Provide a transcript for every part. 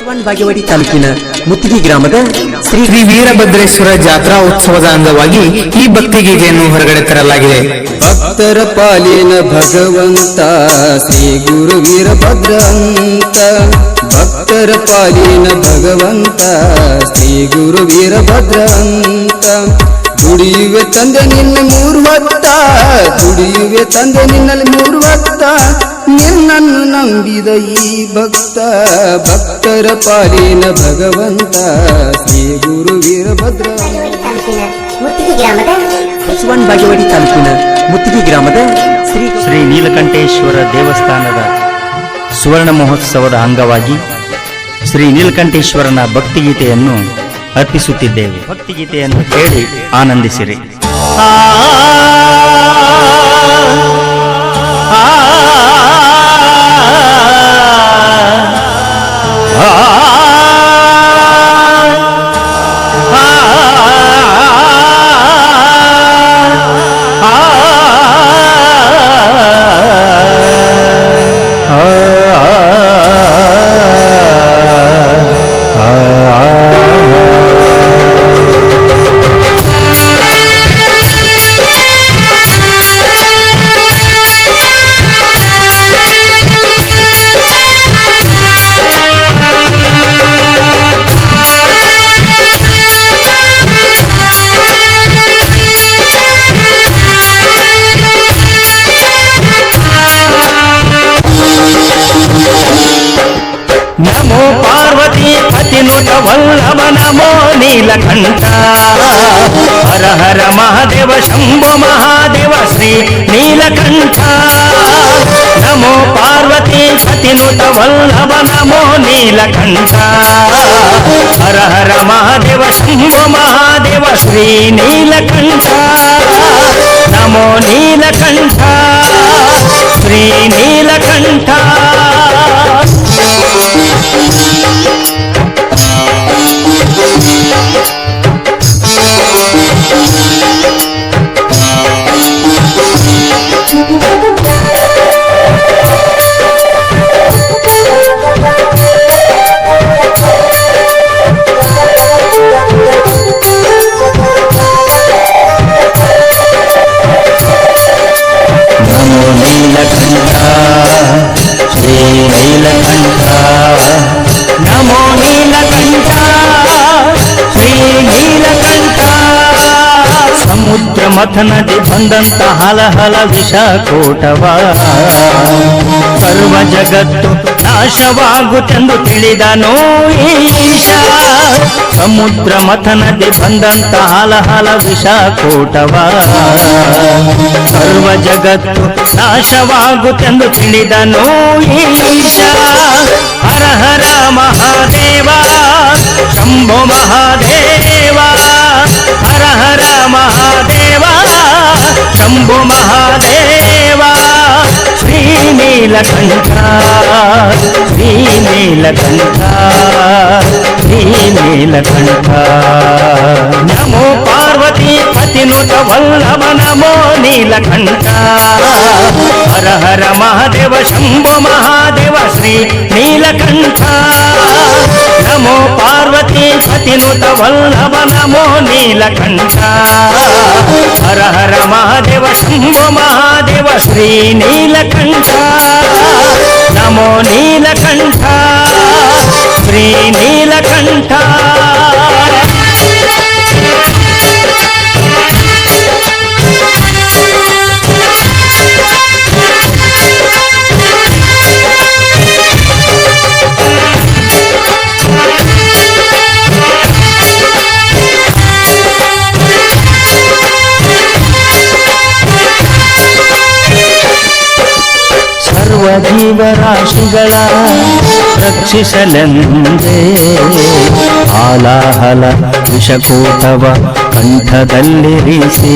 ಬಾಗೇವಾಡಿ ತಾಲೂಕಿನ ಮುತ್ತಿಗೆ ಗ್ರಾಮದ ಶ್ರೀ ವೀರಭದ್ರೇಶ್ವರ ಜಾತ್ರಾ ಉತ್ಸವದ ಅಂಗವಾಗಿ ಈ ಭಕ್ತಿಗೀತೆಯನ್ನು ಹೊರಗಡೆ ತರಲಾಗಿದೆ. ಭಕ್ತರ ಪಾಲಿನ ಭಗವಂತ ಶ್ರೀ ಗುರು ವೀರಭದ್ರ ಅಂತ, ಭಕ್ತರ ಪಾಲಿನ ಭಗವಂತ ಶ್ರೀ ಗುರು ವೀರಭದ್ರ ಅಂತ. ದುಡಿಯುವೆ ತಂದೆ ನಿನ್ನ 3 ಹೊತ್ತ, ದುಡಿಯುವೆ ತಂದೆ ನಿನ್ನಲ್ಲಿ 3 ಹೊತ್ತ, ನಿನ್ನನ್ನು ನಂಬಿದ ಈ ಭಕ್ತ. ಭಕ್ತರ ಪಾಲಿನ ಭಗವಂತ ಶ್ರೀ ಗುರು ವೀರಭದ್ರ. ಬಾಗೇವಾಡಿ ತಾಲೂಕಿನ ಮುತ್ತಿಗೆ ಗ್ರಾಮದ ಶ್ರೀ ನೀಲಕಂಠೇಶ್ವರ ದೇವಸ್ಥಾನದ ಸುವರ್ಣ ಮಹೋತ್ಸವದ ಅಂಗವಾಗಿ ಶ್ರೀ ನೀಲಕಂಠೇಶ್ವರನ ಭಕ್ತಿಗೀತೆಯನ್ನು ಅರ್ಪಿಸುತ್ತಿದ್ದೇವೆ. ಭಕ್ತಿಗೀತೆಯನ್ನು ಕೇಳಿ ಆನಂದಿಸಿರಿ. ನಮೋ ಪಾರ್ವತಿ ಪತಿನುತ ವಲ್ಲಭ ನಮೋ ನೀಲಕಂಠ. ಹರ ಹರ ಮಹಾದೇವ ಶಂಭೋ ಮಹಾದೇವ ಶ್ರೀ ನೀಲಕಂಠ. ನಮೋ ಪಾರ್ವತಿ ಪತಿನುತ ವಲ್ಲಭ ನಮೋ ನೀಲಕಂಠ. ಹರ ಹರ ಮಹಾದೇವ ಶಂಭೋ ಮಹಾದೇವ ಶ್ರೀ ನೀಲಕಂಠ. ನಮೋ ನೀಲಕಂಠ ಶ್ರೀ ನೀಲಕಂಠ. ನಮೋ ನೀಲಕಂಠ ಶ್ರೀ ನೀಲಕಂಠ. ಸಮುದ್ರ ಮಥನದಿ ಬಂದಂತ ಹಲಹಲ ವಿಷಕೂಟವ ಸರ್ವ ಜಗತ್ತು ನಾಶವಾಗುತ್ತೆಂದು ತಿಳಿದನೋ ಈಶ. ಸಮುದ್ರ ಮಥನದಿ ಬಂದಂತ ಹಲಹಲ ವಿಷಕೂಟವ ಸರ್ವ ಜಗತ್ತು ನಾಶವಾಗುತ್ತೆಂದು ತಿಳಿದನೋ ಈಶ. ಹರ ಹರ ಮಹಾದೇವ ಶಂಭೋ ಮಹಾದೇವ. ಹರ ಹರ ಮಹಾದೇವ ಶಂಭೋ ಮಹಾದೇವ. ಶ್ರೀ ನೀಲಕಂಠ ಶ್ರೀ ನೀಲಕಂಠ ಶ್ರೀ ನೀಲಕಂಠ. ನಮೋ ಪಾರ್ವತಿ ಪತಿನುತ ವಲ್ಲಭ ನಮೋ ನೀಲಕಂಠ. ಹರ ಹರ ಮಹಾದೇವ ಶಂಭೋ ಮಹಾದೇವ ಶ್ರೀ ನೀಲಕಂಠ. ನಮೋ ಪಾರ್ವತಿ ಪತಿನುತ ವಲ್ಲಭ ನಮೋ ನೀಲಕಂಠ. ಹರ ಹರ ಮಹಾದೇವ ಶಂಭೋ ಮಹಾದೇವ ಶ್ರೀ ನೀಲಕಂಠ. ನಮೋ ನೀಲಕಂಠ ಶ್ರೀ ನೀಲಕಂಠ. ಸರ್ವ ಜೀವರಾಶಿಗಳ ರಕ್ಷಿಸಲೆಂದೇ ಆಲಾಹಲ ವಿಷಕೂಟವ ಕಂಠದಲ್ಲಿರಿಸಿ.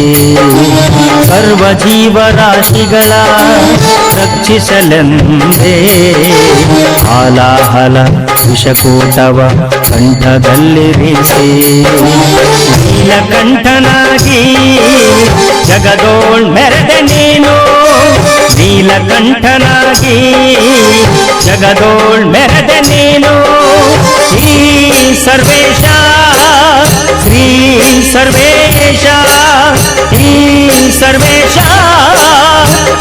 ಸರ್ವ ಜೀವರಾಶಿಗಳ ರಕ್ಷಿಸಲೆಂದೇ ಆಲಾಹಲ ವಿಷಕೂಟವ ಕಂಠದಲ್ಲಿರಿಸಿ. ನೀಲಕಂಠನಾಗಿ ಜಗದೋಳ್ ಮೆರೆದ ನೀನು. ನೀಲಕಂಠನಾಗಿ ಜಗದೋಳ್ ಮೆರೆದ ನೀನು. ಸರ್ವೇಶ ಶ್ರೀ ಸರ್ವೇಶ ಶ್ರೀ ಸರ್ವೇಶ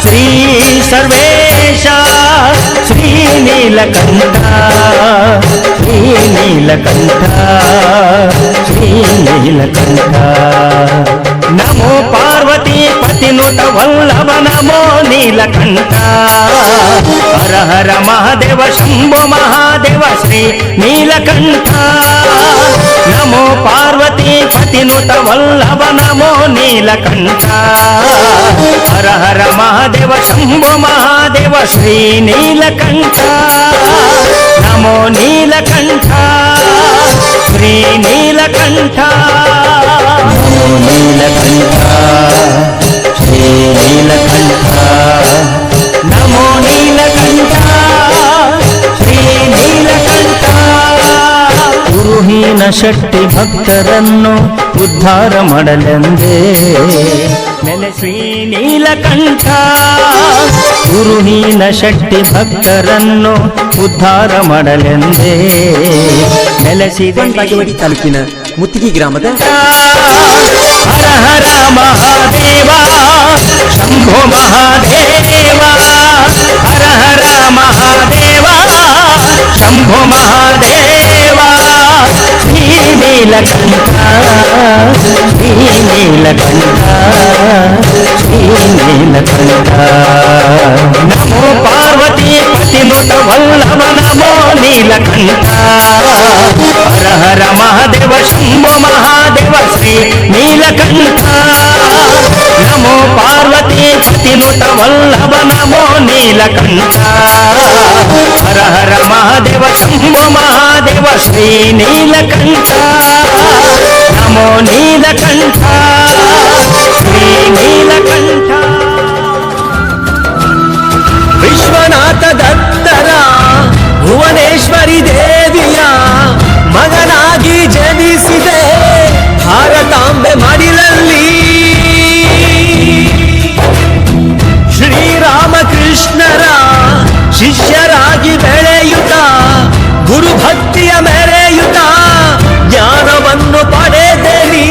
ಶ್ರೀ ಸರ್ವೇಶ ಶ್ರೀ ನೀಲಕಂಠ ಶ್ರೀ ನೀಲಕಂಠ ಶ್ರೀ ನೀಲಕಂಠ ನಮೋ ಪಾರ್ವತಿ ಪತಿನುತ ವಲ್ಲಭ ನಮೋ ನೀಲಕಂಠ ಹರ ಹರ ಮಹಾದೇವ ಶಂಭೋ ಮಹಾದೇವ ಶ್ರೀ ನೀಲಕಂಠ ನಮೋ ಪಾರ್ವತಿ ಪತಿನುತ ವಲ್ಲಭ ನಮೋ ನೀಲಕಂಠ ಹರ ಹರ ಮಹಾದೇವ ಶಂಭೋ ಮಹಾದೇವ ಶ್ರೀ ನೀಲಕಂಠ ನಮೋ ನೀಲಕಂಠ ಶ್ರೀ ನೀಲಕಂಠ ನಮೋ ನೀಲಕಂಠ ಶ್ರೀ ನೀಲಕಂಠ ನಮೋ ನೀಲಕಂಠ ಶ್ರೀ ನೀಲಕಂಠ ಗುರುಹೀನ ಶಕ್ತಿ ಭಕ್ತರನ್ನು ಉದ್ಧಾರ ಮಾಡಲೆಂದೇ ನೆಲೆ ಶ್ರೀ ನೀಲಕಂಠ ಗುರುಹೀನ ಶಕ್ತಿ ಭಕ್ತರನ್ನು ಉದ್ಧಾರ ಮಾಡಲೆಂದೇ ನೆಲೆಸಿದ ಬಾಗೇವಾಡಿ ತಾಲೂಕಿನ ಮುತ್ತಿಗೆ ಗ್ರಾಮದ ಹರ ಹರ ಮಹಾದೇವ ಶಂಭೋ ಮಹಾದೇವ ಹರ ಹರ ಮಹಾದೇವ ಶಂಭೋ ಮಹಾದೇವ ಶ್ರೀ ನೀಲಕಂಠ ಶ್ರೀ ನೀಲಕಂಠ ಶ್ರೀ ನೀಲಕಂಠ ನಮೋ ಪಾರ್ವತಿ ಪತಿನುತ ವಲ್ಲಭ ನಮೋ ನೀಲಕಂಠ ಹರ ಹರ ಮಹಾದೇವ ಶಂಭೋ ಮಹಾದೇವ ಶ್ರೀ ನೀಲಕಂಠ ನಮೋ ಪಾರ್ವತಿ ಪತಿನುತ ವಲ್ಲಭ ನಮೋ ನೀಲಕಂಠ ಹರ ಹರ ಮಹಾದೇವ ಶಂಭೋ ಮಹಾದೇವ ಶ್ರೀ ನೀಲಕಂಠ ನಮೋ ನೀಲಕಂಠ ಶ್ರೀ ನೀಲಕಂಠ ವಿಶ್ವನಾಥ ದತ್ತರ ಭುವನೇಶ್ವರಿ ದೇವಿಯ ಮಗನಾಗಿ ಜನಿಸಿದೆ ಭಾರತಾಂಬೆ ಮಡಿಲಲ್ಲಿ ಶ್ರೀರಾಮಕೃಷ್ಣರ ಶಿಷ್ಯರಾಗಿ ಬೆಳೆಯುತ್ತ ಗುರುಭಕ್ತಿಯ ಮೆರೆಯುತ್ತ ಜ್ಞಾನವನ್ನು ಪಡೆದೆನಿ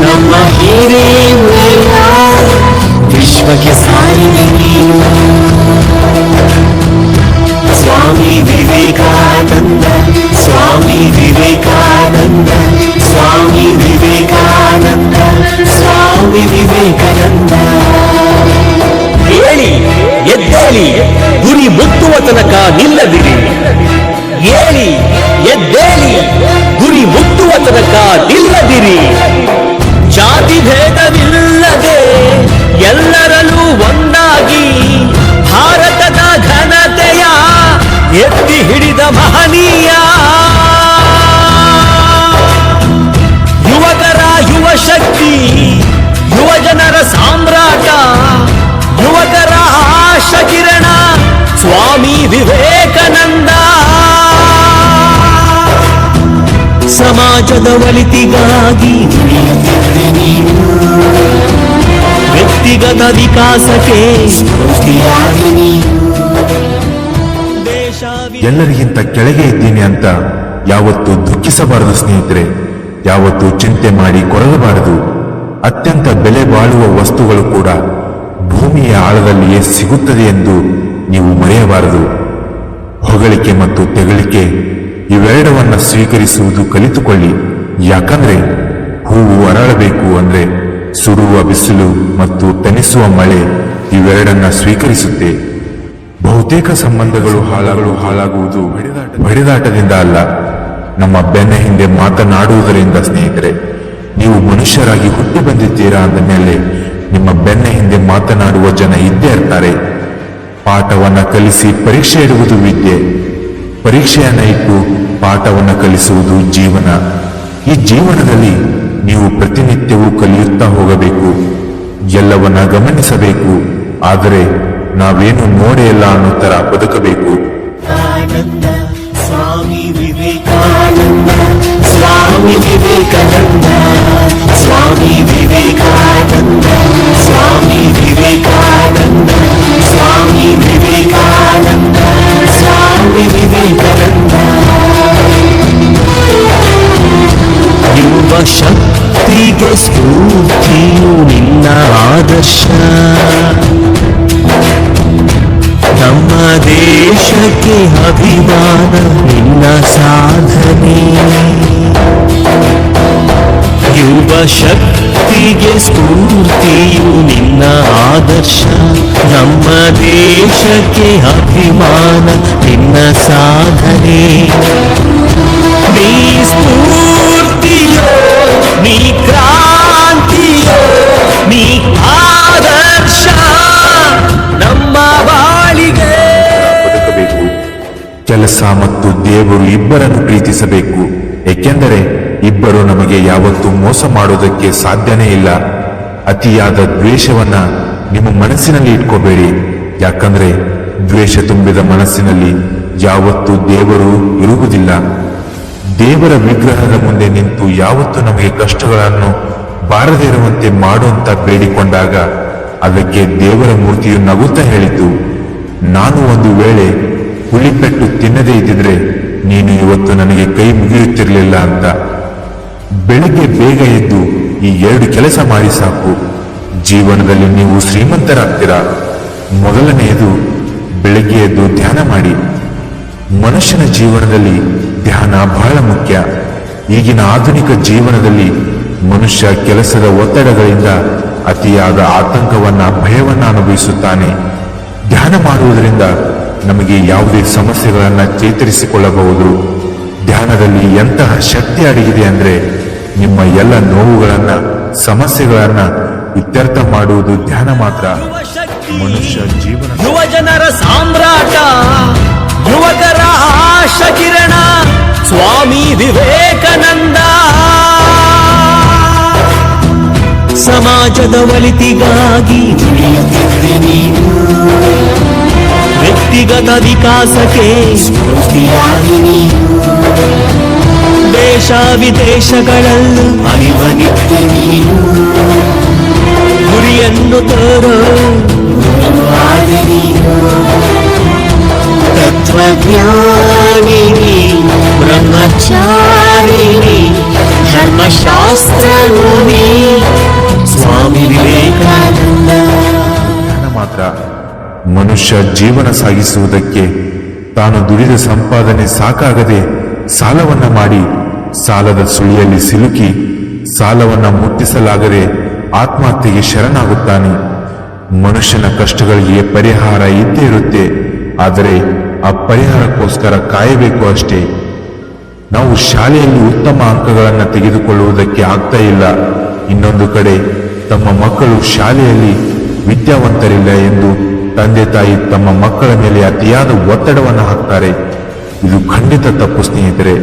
ನಮ್ಮ ಹಿರಿಯ ವಿಶ್ವಕ್ಕೆ ಸಾರಿದೆ ನೀನು ಸ್ವಾಮಿ ವಿವೇಕಾನಂದ ಸ್ವಾಮಿ ವಿವೇಕಾನಂದ ಸ್ವಾಮಿ ವಿವೇಕಾನಂದ ಸ್ವಾಮಿ ವಿವೇಕಾನಂದ ಹೇಳಿ ಎದ್ದೇಳಿ ಗುರಿ ಮುಟ್ಟುವ ತನಕ ನಿಲ್ಲದಿರಿ ಹೇಳಿ ಎದ್ದೇಳಿ ಗುರಿ ಮುಟ್ಟುವ ತನಕ ನಿಲ್ಲದಿರಿ ಜಾತಿ ಭೇದವಿಲ್ಲದೆ ಎಲ್ಲರಲ್ಲೂ ಒಂದಾಗಿ ಭಾರತದ ಘನತೆಯ ಎತ್ತಿ ಹಿಡಿದ ಮಹನೀಯ ಯುವಕರ ಯುವ ಶಕ್ತಿ ಯುವ ಜನರ ಸಾಮ್ರಾಟ ಯುವಕರ ಆಶಾ ಕಿರಣ ಸ್ವಾಮಿ ವಿವೇಕಾನಂದ ಸಮಾಜದ ಒಳಿತಿಗಾಗಿ ವ್ಯಕ್ತಿಗತ ವಿಕಾಸಕ್ಕೆ ಎಲ್ಲರಿಗಿಂತ ಕೆಳಗೆ ಇದ್ದೀನಿ ಅಂತ ಯಾವತ್ತೂ ದುಃಖಿಸಬಾರದು ಸ್ನೇಹಿತರೆ, ಯಾವತ್ತೂ ಚಿಂತೆ ಮಾಡಿ ಕೊರಗಬಾರದು. ಅತ್ಯಂತ ಬೆಲೆ ಬಾಳುವ ವಸ್ತುಗಳು ಕೂಡ ಭೂಮಿಯ ಆಳದಲ್ಲಿಯೇ ಸಿಗುತ್ತದೆ ಎಂದು ನೀವು ಮರೆಯಬಾರದು. ಹೊಗಳಿಕೆ ಮತ್ತು ತೆಗಳಿಕೆ ಇವೆರಡವನ್ನ ಸ್ವೀಕರಿಸುವುದು ಕಲಿತುಕೊಳ್ಳಿ. ಯಾಕಂದ್ರೆ ಹೂವು ಅರಳಬೇಕು ಅಂದ್ರೆ ಸುಡುವ ಬಿಸಿಲು ಮತ್ತು ತಣಿಸುವ ಮಳೆ ಇವೆರಡನ್ನ ಸ್ವೀಕರಿಸುತ್ತೆ. ಬಹುತೇಕ ಸಂಬಂಧಗಳು ಹಾಳಾಗುವುದು ಬಡಿದಾಟದಿಂದ ಅಲ್ಲ, ನಮ್ಮ ಬೆನ್ನ ಹಿಂದೆ ಮಾತನಾಡುವುದರಿಂದ. ಸ್ನೇಹಿತರೆ, ನೀವು ಮನುಷ್ಯರಾಗಿ ಹುಟ್ಟಿ ಬಂದಿದ್ದೀರಾ ಅಂದ ಮೇಲೆ ನಿಮ್ಮ ಬೆನ್ನ ಹಿಂದೆ ಮಾತನಾಡುವ ಜನ ಇದ್ದೇ ಇರ್ತಾರೆ. ಪಾಠವನ್ನ ಕಲಿಸಿ ಪರೀಕ್ಷೆ ಇಡುವುದು ವಿದ್ಯೆ, ಪರೀಕ್ಷೆಯನ್ನ ಇಟ್ಟು ಪಾಠವನ್ನ ಕಲಿಸುವುದು ಜೀವನ. ಈ ಜೀವನದಲ್ಲಿ ನೀವು ಪ್ರತಿನಿತ್ಯವೂ ಕಲಿಯುತ್ತಾ ಹೋಗಬೇಕು, ಎಲ್ಲವನ್ನ ಗಮನಿಸಬೇಕು. ಆದರೆ ನಾವೇನು ನೋಡೇ ಇಲ್ಲ ಅನ್ನೋ ತರ ಬದುಕಬೇಕು. ಸ್ವಾಮಿ ವಿವೇಕಾನಂದ ಸ್ವಾಮಿ ವಿವೇಕಾನಂದ ಸ್ವಾಮಿ ವಿವೇಕಾನಂದ ಸ್ವಾಮಿ ವಿವೇಕಾನಂದ ಸ್ವಾಮಿ ವಿವೇಕಾನಂದ ಸ್ವಾಮಿ ವಿವೇಕಾನಂದ ಸ್ಫೂರ್ತಿಯು ನಿನ್ನ ಆದರ್ಶ ನಮ್ಮ ದೇಶಕ್ಕೆ ಅಭಿಮಾನ ನಿನ್ನ ಸಾಧನೆ ಯುವ ಶಕ್ತಿಗೆ ಸ್ಫೂರ್ತಿಯು ನಿನ್ನ ಆದರ್ಶ ನಮ್ಮ ದೇಶಕ್ಕೆ ಅಭಿಮಾನ ನಿನ್ನ ಸಾಧನೆ ನೀ ಸ್ಫೂರ್ತಿಯೋ ನೀ ಕ್ರಾಂತಿಯೋ ನೀ ಆದರ್ಶ ನಮ್ಮ ಬಾಳಿಗೆ ಬದುಕಬೇಕು. ಕೆಲಸ ಮತ್ತು ದೇವರು ಇಬ್ಬರನ್ನು ಪ್ರೀತಿಸಬೇಕು, ಏಕೆಂದರೆ ಇಬ್ಬರು ನಮಗೆ ಯಾವತ್ತೂ ಮೋಸ ಮಾಡುವುದಕ್ಕೆ ಸಾಧ್ಯನೇ ಇಲ್ಲ. ಅತಿಯಾದ ದ್ವೇಷವನ್ನ ನಿಮ್ಮ ಮನಸ್ಸಿನಲ್ಲಿ ಇಟ್ಕೋಬೇಡಿ, ಯಾಕಂದ್ರೆ ದ್ವೇಷ ತುಂಬಿದ ಮನಸ್ಸಿನಲ್ಲಿ ಯಾವತ್ತೂ ದೇವರು ಇರುವುದಿಲ್ಲ. ದೇವರ ವಿಗ್ರಹದ ಮುಂದೆ ನಿಂತು ಯಾವತ್ತೂ ನಮಗೆ ಕಷ್ಟಗಳನ್ನು ಬಾರದೇ ಇರುವಂತೆ ಮಾಡುವಂತ ಬೇಡಿಕೊಂಡಾಗ ಅದಕ್ಕೆ ದೇವರ ಮೂರ್ತಿಯು ನಗುತ್ತಾ ಹೇಳಿತು, ನಾನು ಒಂದು ವೇಳೆ ಹುಲಿಪೆಟ್ಟು ತಿನ್ನದೇ ಇದ್ದಿದ್ರೆ ನೀನು ಇವತ್ತು ನನಗೆ ಕೈ ಮುಗಿಯುತ್ತಿರಲಿಲ್ಲ ಅಂತ. ಬೆಳಿಗ್ಗೆ ಬೇಗ ಎದ್ದು ಈ 2 ಕೆಲಸ ಮಾಡಿ ಸಾಕು, ಜೀವನದಲ್ಲಿ ನೀವು ಶ್ರೀಮಂತರಾಗ್ತೀರಾ. ಮೊದಲನೆಯದು, ಬೆಳಗ್ಗೆ ಎದ್ದು ಧ್ಯಾನ ಮಾಡಿ. ಮನುಷ್ಯನ ಜೀವನದಲ್ಲಿ ಧ್ಯಾನ ಬಹಳ ಮುಖ್ಯ. ಈಗಿನ ಆಧುನಿಕ ಜೀವನದಲ್ಲಿ ಮನುಷ್ಯ ಕೆಲಸದ ಒತ್ತಡಗಳಿಂದ ಅತಿಯಾದ ಆತಂಕವನ್ನ ಭಯವನ್ನ ಅನುಭವಿಸುತ್ತಾನೆ. ಧ್ಯಾನ ಮಾಡುವುದರಿಂದ ನಮಗೆ ಯಾವುದೇ ಸಮಸ್ಯೆಗಳನ್ನ ಚೇತರಿಸಿಕೊಳ್ಳಬಹುದು. ಧ್ಯಾನದಲ್ಲಿ ಎಂತಹ ಶಕ್ತಿ ಅಡಗಿದೆ ಅಂದ್ರೆ ನಿಮ್ಮ ಎಲ್ಲ ನೋವುಗಳನ್ನ ಸಮಸ್ಯೆಗಳನ್ನ ಇತ್ಯರ್ಥ ಮಾಡುವುದು ಧ್ಯಾನ ಮಾತ್ರ. ಮನುಷ್ಯ ಜೀವನ ಯುವ ಜನರ ಸಾಮ್ರಾಟ, ಯುವಕರ ಆಶಾ ಕಿರಣ ಸ್ವಾಮಿ ವಿವೇಕಾನಂದ. ಸಮಾಜದ ಒಳಿತಿಗಾಗಿ ದುಡಿಯುತ್ತಿದ್ದೆ ನೀನು, ವ್ಯಕ್ತಿಗತ ವಿಕಾಸಕ್ಕೆ ಸ್ಫೂರ್ತಿಯಾಗಿ ನೀನು, ದೇಶ ವಿದೇಶಗಳಲ್ಲೂ ಅರಿವನಿದ್ದೆ ನೀನು, ಗುರಿಯನ್ನು ತೋರೋ ಗುರುವಾದೆ ನೀನು, ತತ್ವಜ್ಞಾನಿನಿ ಬ್ರಹ್ಮಚಾರಿಣಿ ಧರ್ಮಶಾಸ್ತ್ರಭೂಮಿ ಸ್ವಾಮಿ ವಿವೇಕಾನಂದ. ಧ್ಯಾನ ಮಾತ್ರ ಮನುಷ್ಯ ಜೀವನ ಸಾಗಿಸುವುದಕ್ಕೆ ತಾನು ದುಡಿದ ಸಂಪಾದನೆ ಸಾಕಾಗದೆ ಸಾಲವನ್ನ ಮಾಡಿ ಸಾಲದ ಸುಳಿಯಲ್ಲಿ ಸಿಲುಕಿ ಸಾಲವನ್ನ ಮುಟ್ಟಿಸಲಾಗದೆ ಆತ್ಮಹತ್ಯೆಗೆ ಶರಣಾಗುತ್ತಾನೆ. ಮನುಷ್ಯನ ಕಷ್ಟಗಳಿಗೆ ಪರಿಹಾರ ಇದ್ದೇ ಇರುತ್ತೆ, ಆದರೆ ಆ ಪರಿಹಾರಕ್ಕೋಸ್ಕರ ಕಾಯಬೇಕು ಅಷ್ಟೇ. ನಾವು ಶಾಲೆಯಲ್ಲಿ ಉತ್ತಮ ಅಂಕಗಳನ್ನು ತೆಗೆದುಕೊಳ್ಳುವುದಕ್ಕೆ ಆಗ್ತಾ ಇಲ್ಲ, ಇನ್ನೊಂದು ಕಡೆ ತಮ್ಮ ಮಕ್ಕಳು ಶಾಲೆಯಲ್ಲಿ ವಿದ್ಯಾವಂತರಿಲ್ಲ ಎಂದು ತಂದೆ ತಾಯಿ ತಮ್ಮ ಮಕ್ಕಳ ಮೇಲೆ ಅತಿಯಾದ ಒತ್ತಡವನ್ನು ಹಾಕ್ತಾರೆ. ಇದು ಖಂಡಿತ ತಪ್ಪು ಸ್ನೇಹಿತರೆ.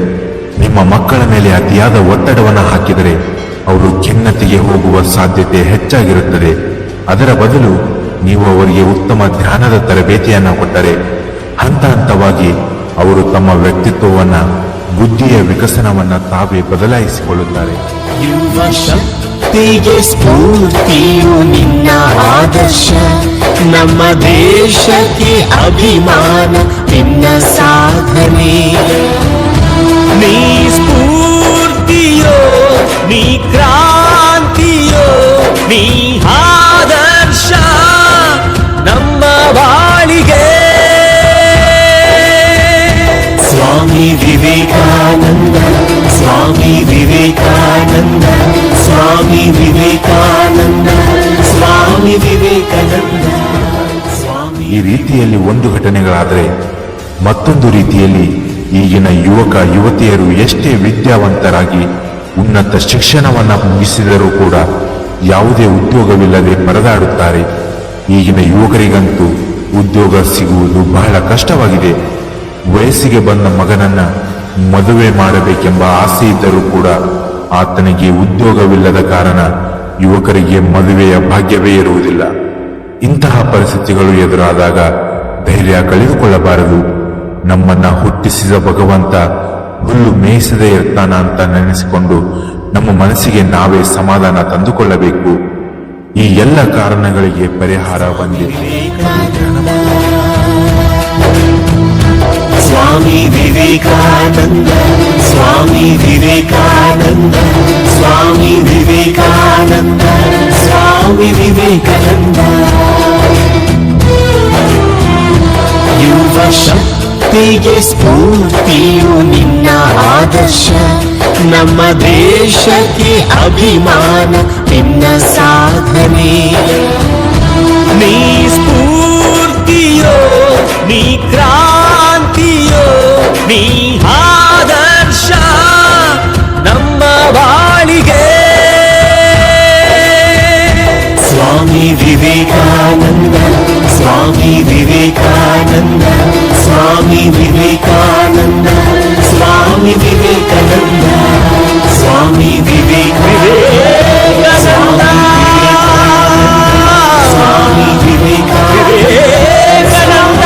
ನಿಮ್ಮ ಮಕ್ಕಳ ಮೇಲೆ ಅತಿಯಾದ ಒತ್ತಡವನ್ನು ಹಾಕಿದರೆ ಅವರು ಖಿನ್ನತೆಗೆ ಹೋಗುವ ಸಾಧ್ಯತೆ ಹೆಚ್ಚಾಗಿರುತ್ತದೆ. ಅದರ ಬದಲು ನೀವು ಅವರಿಗೆ ಉತ್ತಮ ಧ್ಯಾನದ ತರಬೇತಿಯನ್ನು ಕೊಟ್ಟರೆ ಹಂತ ಹಂತವಾಗಿ ಅವರು ತಮ್ಮ ವ್ಯಕ್ತಿತ್ವವನ್ನ ಬುದ್ಧಿಯ ವಿಕಸನವನ್ನ ತಾವೇ ಬದಲಾಯಿಸಿಕೊಳ್ಳುತ್ತಾರೆ. ಯುವ ಶಕ್ತಿಗೆ ಸ್ಫೂರ್ತಿಯು ನಿನ್ನ ಆದರ್ಶ, ನಮ್ಮ ದೇಶಕ್ಕೆ ಅಭಿಮಾನ ನಿನ್ನ ಸಾಧನೆ. ನೀ ಸ್ಫೂರ್ತಿಯೋ ನೀ ಕ್ರಾಂತಿಯೋ ನೀ ಆದರ್ಶ ನಮ್ಮ ಬಾಳಿಗೆ. ಸ್ವಾಮಿ ವಿವೇಕಾನಂದ, ಸ್ವಾಮಿ ವಿವೇಕಾನಂದ, ಸ್ವಾಮಿ ವಿವೇಕಾನಂದ, ಸ್ವಾಮಿ ವಿವೇಕಾನಂದ. ಈ ರೀತಿಯಲ್ಲಿ ಒಂದು ಘಟನೆಗಳಾದರೆ ಮತ್ತೊಂದು ರೀತಿಯಲ್ಲಿ ಈಗಿನ ಯುವಕ ಯುವತಿಯರು ಎಷ್ಟೇ ವಿದ್ಯಾವಂತರಾಗಿ ಉನ್ನತ ಶಿಕ್ಷಣವನ್ನ ಮುಗಿಸಿದರೂ ಕೂಡ ಯಾವುದೇ ಉದ್ಯೋಗವಿಲ್ಲದೆ ಪರದಾಡುತ್ತಾರೆ. ಈಗಿನ ಯುವಕರಿಗಂತೂ ಉದ್ಯೋಗ ಸಿಗುವುದು ಬಹಳ ಕಷ್ಟವಾಗಿದೆ. ವಯಸ್ಸಿಗೆ ಬಂದ ಮಗನನ್ನ ಮದುವೆ ಮಾಡಬೇಕೆಂಬ ಆಸೆ ಇದ್ದರೂ ಕೂಡ ಆತನಿಗೆ ಉದ್ಯೋಗವಿಲ್ಲದ ಕಾರಣ ಯುವಕರಿಗೆ ಮದುವೆಯ ಭಾಗ್ಯವೇ ಇರುವುದಿಲ್ಲ. ಇಂತಹ ಪರಿಸ್ಥಿತಿಗಳು ಎದುರಾದಾಗ ಧೈರ್ಯ ಕಳೆದುಕೊಳ್ಳಬಾರದು. ನಮ್ಮನ್ನ ಹುಟ್ಟಿಸಿದ ಭಗವಂತ ಹುಲ್ಲು ಮೇಯಿಸದೇ ಇರ್ತಾನ ಅಂತ ನೆನೆಸಿಕೊಂಡು ನಮ್ಮ ಮನಸ್ಸಿಗೆ ನಾವೇ ಸಮಾಧಾನ ತಂದುಕೊಳ್ಳಬೇಕು. ಈ ಎಲ್ಲ ಕಾರಣಗಳಿಗೆ ಪರಿಹಾರ ಬಂದಿದೆ. ಸ್ವಾಮಿ ವಿವೇಕಾನಂದ, ಸ್ವಾಮಿ ವಿವೇಕಾನಂದ, ಸ್ವಾಮಿ ವಿವೇಕಾನಂದ. ಸ್ವಾಮಿ ವಿವೇಕಾನಂದ. ಯುವ ಶಕ್ತಿಗೆ ಸ್ಫೂರ್ತಿಯು ನಿನ್ನ ಆದರ್ಶ, ನಮ್ಮ ದೇಶಕ್ಕೆ ಅಭಿಮಾನ ನಿನ್ನ ಸಾಧನೆ. ನೀ ಸ್ಫೂರ್ತಿಯೋ, ನೀ ಕ್ರಾಂತಿಯೋ, ನೀ ಆದರ್ಶ ನಮ್ಮ ಬಾಳಿಗೆ. ಸ್ವಾಮಿ ವಿವೇಕಾನಂದ, ಸ್ವಾಮಿ ವಿವೇಕಾನಂದ, ಸ್ವಾಮಿ ವಿವೇಕಾನಂದ, ಸ್ವಾಮಿ ವಿವೇಕಾನಂದ, ಸ್ವಾಮಿ ವಿವೇಕಾನಂದ, ಸ್ವಾಮಿ ವಿವೇಕಾನಂದ.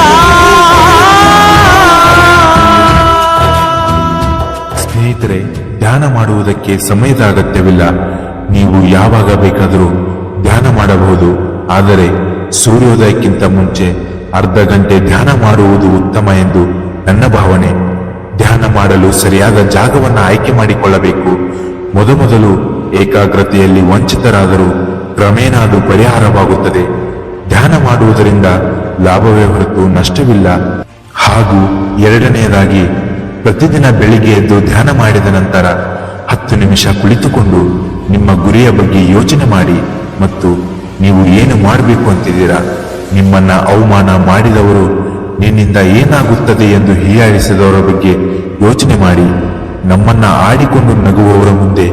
ಸ್ನೇಹಿತರೆ, ಧ್ಯಾನ ಮಾಡುವುದಕ್ಕೆ ಸಮಯದ ಅಗತ್ಯವಿಲ್ಲ. ನೀವು ಯಾವಾಗ ಬೇಕಾದರೂ ಧ್ಯಾನ ಮಾಡಬಹುದು. ಆದರೆ ಸೂರ್ಯೋದಯಕ್ಕಿಂತ ಮುಂಚೆ ಅರ್ಧ ಗಂಟೆ ಧ್ಯಾನ ಮಾಡುವುದು ಉತ್ತಮ ಎಂದು ನನ್ನ ಭಾವನೆ. ಧ್ಯಾನ ಮಾಡಲು ಸರಿಯಾದ ಜಾಗವನ್ನು ಆಯ್ಕೆ ಮಾಡಿಕೊಳ್ಳಬೇಕು. ಮೊದಮೊದಲು ಏಕಾಗ್ರತೆಯಲ್ಲಿ ವಂಚಿತರಾದರೂ ಕ್ರಮೇಣ ಅದು ಪರಿಹಾರವಾಗುತ್ತದೆ. ಧ್ಯಾನ ಮಾಡುವುದರಿಂದ ಲಾಭವೇ ಹೊರತು ನಷ್ಟವಿಲ್ಲ. ಹಾಗೂ ಎರಡನೆಯದಾಗಿ, ಪ್ರತಿದಿನ ಬೆಳಿಗ್ಗೆ ಎದ್ದು ಧ್ಯಾನ ಮಾಡಿದ ನಂತರ 10 ನಿಮಿಷ ಕುಳಿತುಕೊಂಡು ನಿಮ್ಮ ಗುರಿಯ ಬಗ್ಗೆ ಯೋಚನೆ ಮಾಡಿ ಮತ್ತು ನೀವು ಏನು ಮಾಡಬೇಕು ಅಂತಿದ್ದೀರಾ. ನಿಮ್ಮನ್ನ ಅವಮಾನ ಮಾಡಿದವರು, ನಿನ್ನಿಂದ ಏನಾಗುತ್ತದೆ ಎಂದು ಹೀಯಾಳಿಸಿದವರ ಬಗ್ಗೆ ಯೋಚನೆ ಮಾಡಿ. ನಮ್ಮನ್ನ ಆಡಿಕೊಂಡು ನಗುವವರ ಮುಂದೆ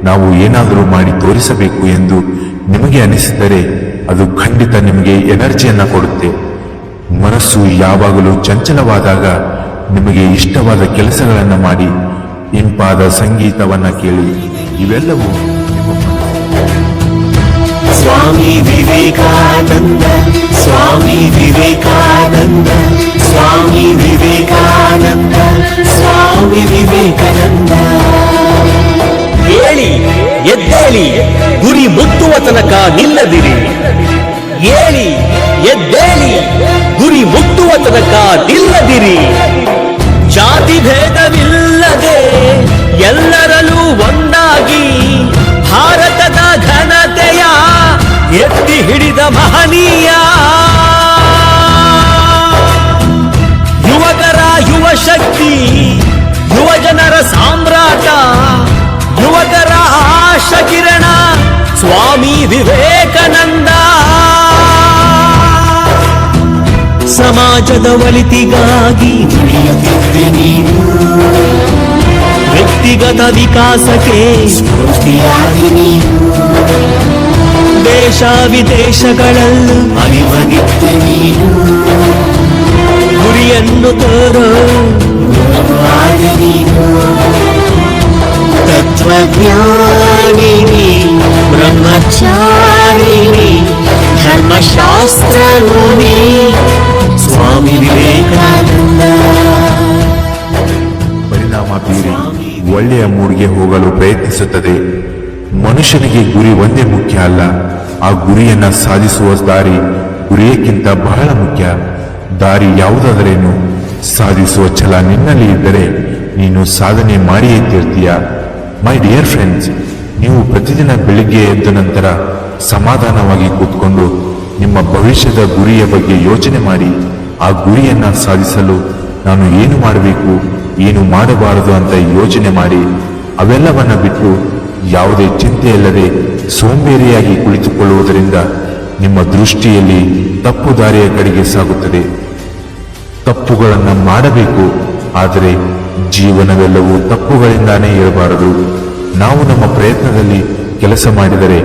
ನಾವು ಏನಾದರೂ ಮಾಡಿ ತೋರಿಸಬೇಕು ಎಂದು ನಿಮಗೆ ಅನಿಸಿದರೆ ಅದು ಖಂಡಿತ ನಿಮಗೆ ಎನರ್ಜಿಯನ್ನ ಕೊಡುತ್ತೆ. ಮನಸ್ಸು ಯಾವಾಗಲೂ ಚಂಚಲವಾದಾಗ ನಿಮಗೆ ಇಷ್ಟವಾದ ಕೆಲಸಗಳನ್ನು ಮಾಡಿ, ಇಂಪಾದ ಸಂಗೀತವನ್ನ ಕೇಳಿ. ಇವೆಲ್ಲವೂ ಸ್ವಾಮಿ ವಿವೇಕಾನಂದ, ಸ್ವಾಮಿ ವಿವೇಕಾನಂದ, ಸ್ವಾಮಿ ವಿವೇಕಾನಂದ, ಸ್ವಾಮಿ ವಿವೇಕಾನಂದ. ಏಳಿ ಎದ್ದೇಳಿ, ಗುರಿ ಮುಟ್ಟುವ ತನಕ ನಿಲ್ಲದಿರಿ. ಏಳಿ ಎದ್ದೇಳಿ, ಗುರಿ ಮುಟ್ಟುವ ತನಕ ನಿಲ್ಲದಿರಿ. ಜಾತಿ ಭೇದವಿಲ್ಲದೆ ಎಲ್ಲರಲ್ಲೂ ಒಂದಾಗಿ ಭಾರತದ ಘನತೆಯ ಎತ್ತಿ ಹಿಡಿದ ಮಹನೀಯ ಯುವಕರ ಯುವ ಶಕ್ತಿ, ಯುವ ಜನರ ಸಾಮ್ರಾಟ, ಯುವಕರ ಆಶಾ ಕಿರಣ ಸ್ವಾಮಿ ವಿವೇಕಾನಂದ. ಸಮಾಜದ ಒಳಿತಿಗಾಗಿ ದುಡಿಯುತ್ತಿದ್ದೆ ನೀನು, ವ್ಯಕ್ತಿಗತ ವಿಕಾಸಕ್ಕೆ ಸ್ಫೂರ್ತಿಯಾಗಿ ನೀನು, ದೇಶ ವಿದೇಶಗಳಲ್ಲೂ ಅರಿವಾಗಿದ್ದೆ ನೀನು, ಗುರಿಯನ್ನು ತೋರೋ ಗುರುವಾದ ನೀನು. ತತ್ವಜ್ಞಾನಿನಿ, ಬ್ರಹ್ಮಚಾರಿಣಿ, ಧರ್ಮಶಾಸ್ತ್ರ ಮುನಿ, ಸ್ವಾಮಿ ವಿವೇಕಾನಂದ. ಪರಿಣಾಮ ಬೀರಿ ಒಳ್ಳೆಯ ಮೂಡ್ಗೆ ಹೋಗಲು ಪ್ರಯತ್ನಿಸುತ್ತದೆ. ಮನುಷ್ಯನಿಗೆ ಗುರಿ ಒಂದೇ ಮುಖ್ಯ ಅಲ್ಲ, ಆ ಗುರಿಯನ್ನ ಸಾಧಿಸುವ ದಾರಿ ಗುರಿಯಕ್ಕಿಂತ ಬಹಳ ಮುಖ್ಯ. ದಾರಿ ಯಾವುದಾದರೇನು, ಸಾಧಿಸುವ ಛಲ ನಿನ್ನಲ್ಲಿ ಇದ್ದರೆ ನೀನು ಸಾಧನೆ ಮಾಡಿಯೇ ತೀರ್ತೀಯ. ಮೈ ಡಿಯರ್ ಫ್ರೆಂಡ್ಸ್, ನೀವು ಪ್ರತಿದಿನ ಬೆಳಿಗ್ಗೆ ಎದ್ದ ನಂತರ ಸಮಾಧಾನವಾಗಿ ಕೂತ್ಕೊಂಡು ನಿಮ್ಮ ಭವಿಷ್ಯದ ಗುರಿಯ ಬಗ್ಗೆ ಯೋಚನೆ ಮಾಡಿ. ಆ ಗುರಿಯನ್ನ ಸಾಧಿಸಲು ನಾನು ಏನು ಮಾಡಬೇಕು, ಏನು ಮಾಡಬಾರದು ಅಂತ ಯೋಚನೆ ಮಾಡಿ. ಅವೆಲ್ಲವನ್ನ ಬಿಟ್ಟು ಯಾವುದೇ ಚಿಂತೆ ಇಲ್ಲದೆ ಸೋಂಬೇರಿಯಾಗಿ ಕುಳಿತುಕೊಳ್ಳುವುದರಿಂದ ನಿಮ್ಮ ದೃಷ್ಟಿಯಲ್ಲಿ ತಪ್ಪು ದಾರಿಯ ಕಡೆಗೆ ಸಾಗುತ್ತದೆ. ತಪ್ಪುಗಳನ್ನು ಮಾಡಬೇಕು, ಆದರೆ ಜೀವನವೆಲ್ಲವೂ ತಪ್ಪುಗಳಿಂದಾನೇ ಇರಬಾರದು. ನಾವು ನಮ್ಮ ಪ್ರಯತ್ನದಲ್ಲಿ ಕೆಲಸ ಮಾಡಿದರೆ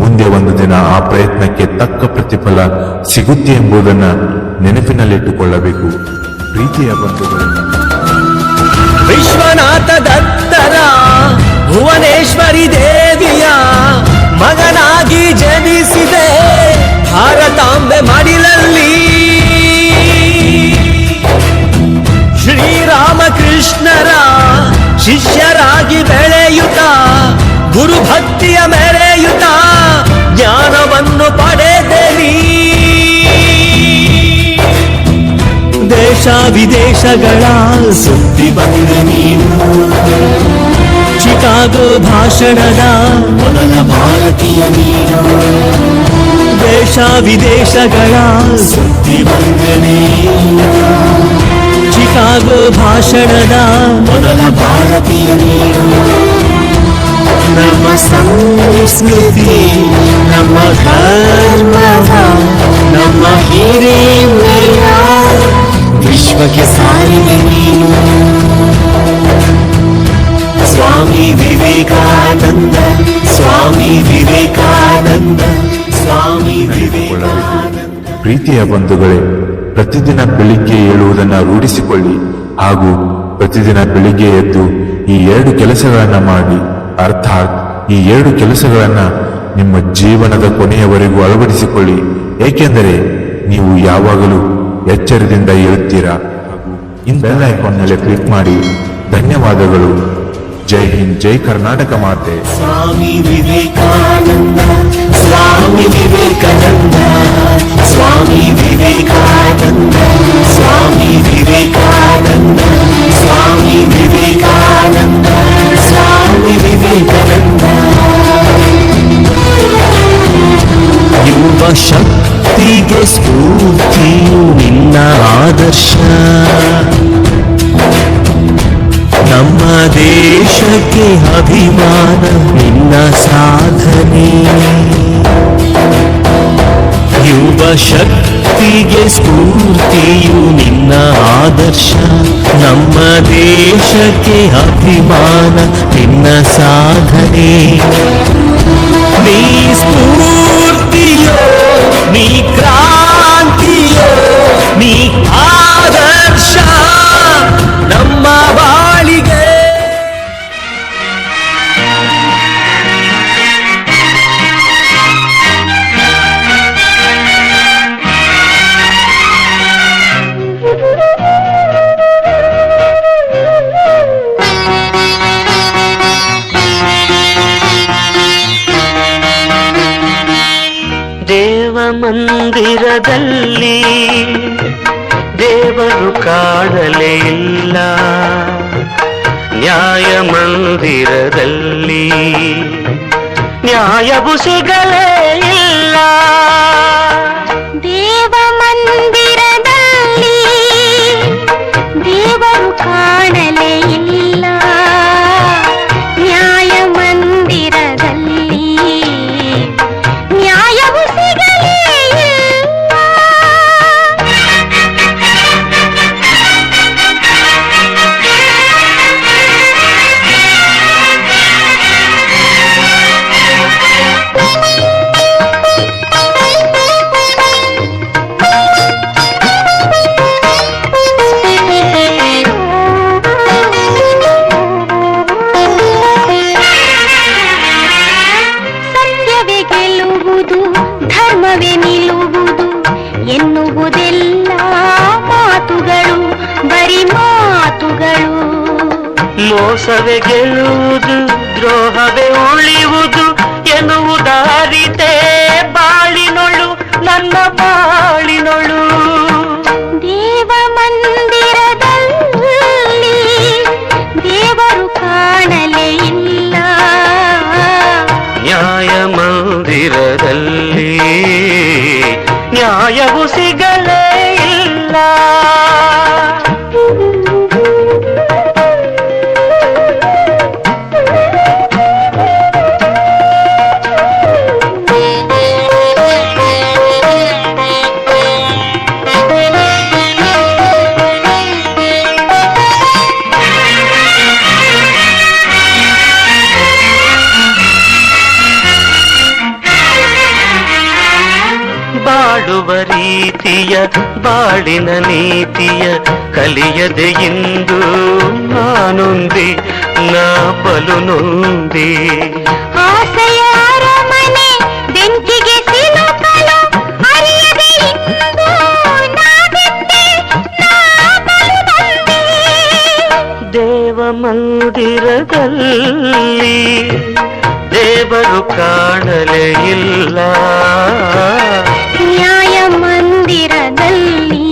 ಮುಂದೆ ಒಂದು ದಿನ ಆ ಪ್ರಯತ್ನಕ್ಕೆ ತಕ್ಕ ಪ್ರತಿಫಲ ಸಿಗುತ್ತೆ ಎಂಬುದನ್ನು ನೆನಪಿನಲ್ಲಿಟ್ಟುಕೊಳ್ಳಬೇಕು. ಪ್ರೀತಿಯ ಬಂಧುಗಳನ್ನು, ವಿಶ್ವನಾಥ ದತ್ತರ ಭುವನೇಶ್ವರಿ ದೇವಿಯ ಮಗನಾಗಿ ಜನಿಸಿದೆ ಭಾರತಾಂಬೆ ಮಡಿಲಲ್ಲಿ. ಶ್ರೀರಾಮಕೃಷ್ಣರ ಶಿಷ್ಯರಾಗಿ ಬೆಳೆಯುತ್ತ ಗುರುಭಕ್ತಿಯ ಮೆರೆಯುತ್ತ ಜ್ಞಾನವನ್ನು ಪಡೆದೆನಿ. ದೇಶ ವಿದೇಶಗಳ ಸುದ್ದಿ ಬಂದ ನೀನು, ಚಿಕಾಗೋ ಭಾಷಣದ ಮೊದಲ ಭಾರತೀಯ ನೀನು, ದೇಶ ವಿದೇಶಗಳ ಸುದ್ದಿ ಬಂದನೆ ಚಿಕಾಗೋ ಭಾಷಣದ ಮೊದಲ ಭಾರತೀಯ ನೀನು ನಮ್ಮ ಸಂಸ್ಕೃತಿ ನಮ್ಮ ಧರ್ಮವ ನಮ್ಮ ಹಿರಿಮೆಯ ವಿಶ್ವಕ್ಕೆ ಸಾರಿದೆ ನೀನು ಸ್ವಾಮಿ ವಿವೇಕಾನಂದ ಸ್ವಾಮಿ ವಿವೇಕಾನಂದ ಸ್ವಾಮಿ ವಿವೇಕಾನಂದ. ಪ್ರೀತಿಯ ಬಂಧುಗಳೇ, ಪ್ರತಿದಿನ ಬೆಳಿಗ್ಗೆ ಏಳುವುದನ್ನು ರೂಢಿಸಿಕೊಳ್ಳಿ ಹಾಗೂ ಪ್ರತಿದಿನ ಬೆಳಿಗ್ಗೆ ಎದ್ದು ಈ 2 ಕೆಲಸಗಳನ್ನ ಮಾಡಿ, ಅರ್ಥಾತ್ ಈ 2 ಕೆಲಸಗಳನ್ನ ನಿಮ್ಮ ಜೀವನದ ಕೊನೆಯವರೆಗೂ ಅಳವಡಿಸಿಕೊಳ್ಳಿ. ಏಕೆಂದರೆ ನೀವು ಯಾವಾಗಲೂ ಎಚ್ಚರದಿಂದ ಇರುತ್ತೀರಾ. ಬೆಲ್ ಐಕಾನ್ ಮೇಲೆ ಕ್ಲಿಕ್ ಮಾಡಿ. ಧನ್ಯವಾದಗಳು. ಜೈ ಹಿಂದ್, ಜೈ ಕರ್ನಾಟಕ ಮಾತೆ. ಸ್ವಾಮಿ ವಿವೇಕಾನಂದ ಸ್ವಾಮಿ ವಿವೇಕಾನಂದ ಸ್ವಾಮಿ ವಿವೇಕಾನಂದ ಸ್ವಾಮಿ ವಿವೇಕಾನಂದ ಸ್ವಾಮಿ ವಿವೇಕಾನಂದ ಸ್ವಾಮಿ ವಿವೇಕಾನಂದ. ಯುವ ಶಕ್ತಿಗೆ ಸ್ಫೂರ್ತಿಯು ನಿನ್ನ ಆದರ್ಶ, ನಮ್ಮ ದೇಶಕ್ಕೆ ಅಭಿಮಾನ ನಿನ್ನ ಸಾಧನೆ. ಯುವ ಶಕ್ತಿಗೆ ಸ್ಫೂರ್ತಿಯು ನಿನ್ನ ಆದರ್ಶ, ನಮ್ಮ ದೇಶಕ್ಕೆ ಅಭಿಮಾನ ನಿನ್ನ ಸಾಧನೆ. ನೀ ಸ್ಫೂರ್ತಿಯೋ, ನೀ ಕ್ರಾಂತಿಯೋ, ನೀ ಆದರ್ಶ ನಮ್ಮ ಬಾಳಿಗೆ. ದೇವ ಮಂದಿರದಲ್ಲಿ ದೇವರು ಕಾಣಲೇ ಇಲ್ಲ, ನ್ಯಾಯ ಮಂದಿರದಲ್ಲಿ ನ್ಯಾಯವು ಸಿಗಲೇ ಇಲ್ಲ. ದೇವ ಮಂದಿರದಲ್ಲಿ ದೇವರು ಕಾಣಲೇ ಇಲ್ಲ, ನ್ಯಾಯ ಮಂದಿರದಲ್ಲಿ ನ್ಯಾಯವು ಸಿಗಲೇ ಇಲ್ಲ. ಸತ್ಯವೇ ಗೆಲ್ಲುವುದು, ಧರ್ಮವೇ ನಿಲ್ಲುವುದು ಎನ್ನುವುದೆಲ್ಲ ಮಾತುಗಳು, ಬರಿ ಮಾತುಗಳು. ಮೋಸವೇ ಗೆಲ್ಲುವುದು, ದ್ರೋಹವೇ ಉಳಿಯುವುದು ಎನ್ನುವುದಾರಿತೆ ಬಾಳಿನೊಳು, ನನ್ನ ಬಾಳಿನೊಳು. ದೇವ ಮಂದಿರದಲ್ಲಿ ದೇವರು ಕಾಣಲೇ ಇಲ್ಲ, ನ್ಯಾಯ ಮಂದಿರದಲ್ಲಿ ನ್ಯಾಯವು ಸಿಗಲೇ ಇಲ್ಲ. ಬಾಳುವ ರೀತಿಯ, ಬಾಳಿನ ನೀತಿಯ ಕಲಿಯದೆ ಇಂದು ನಾನೊಂದಿ, ನಾ ಬಲು ನೊಂದಿ. ಆಸೆಯ ಅರಮನೆ ಬೆಂಕಿಗೆ ಸಿಲುಕಲು ಅರಿಯದೆ ಇಂದು ನಾ ಬಿಟ್ಟೆ, ನಾ ಬಲು ನೊಂದೆ. ದೇವ ಮಂದಿರದಲ್ಲಿ ದೇವರು ಕಾಣಲೇ ಇಲ್ಲ, ನ್ಯಾಯ ಮಂದಿರದಲ್ಲಿ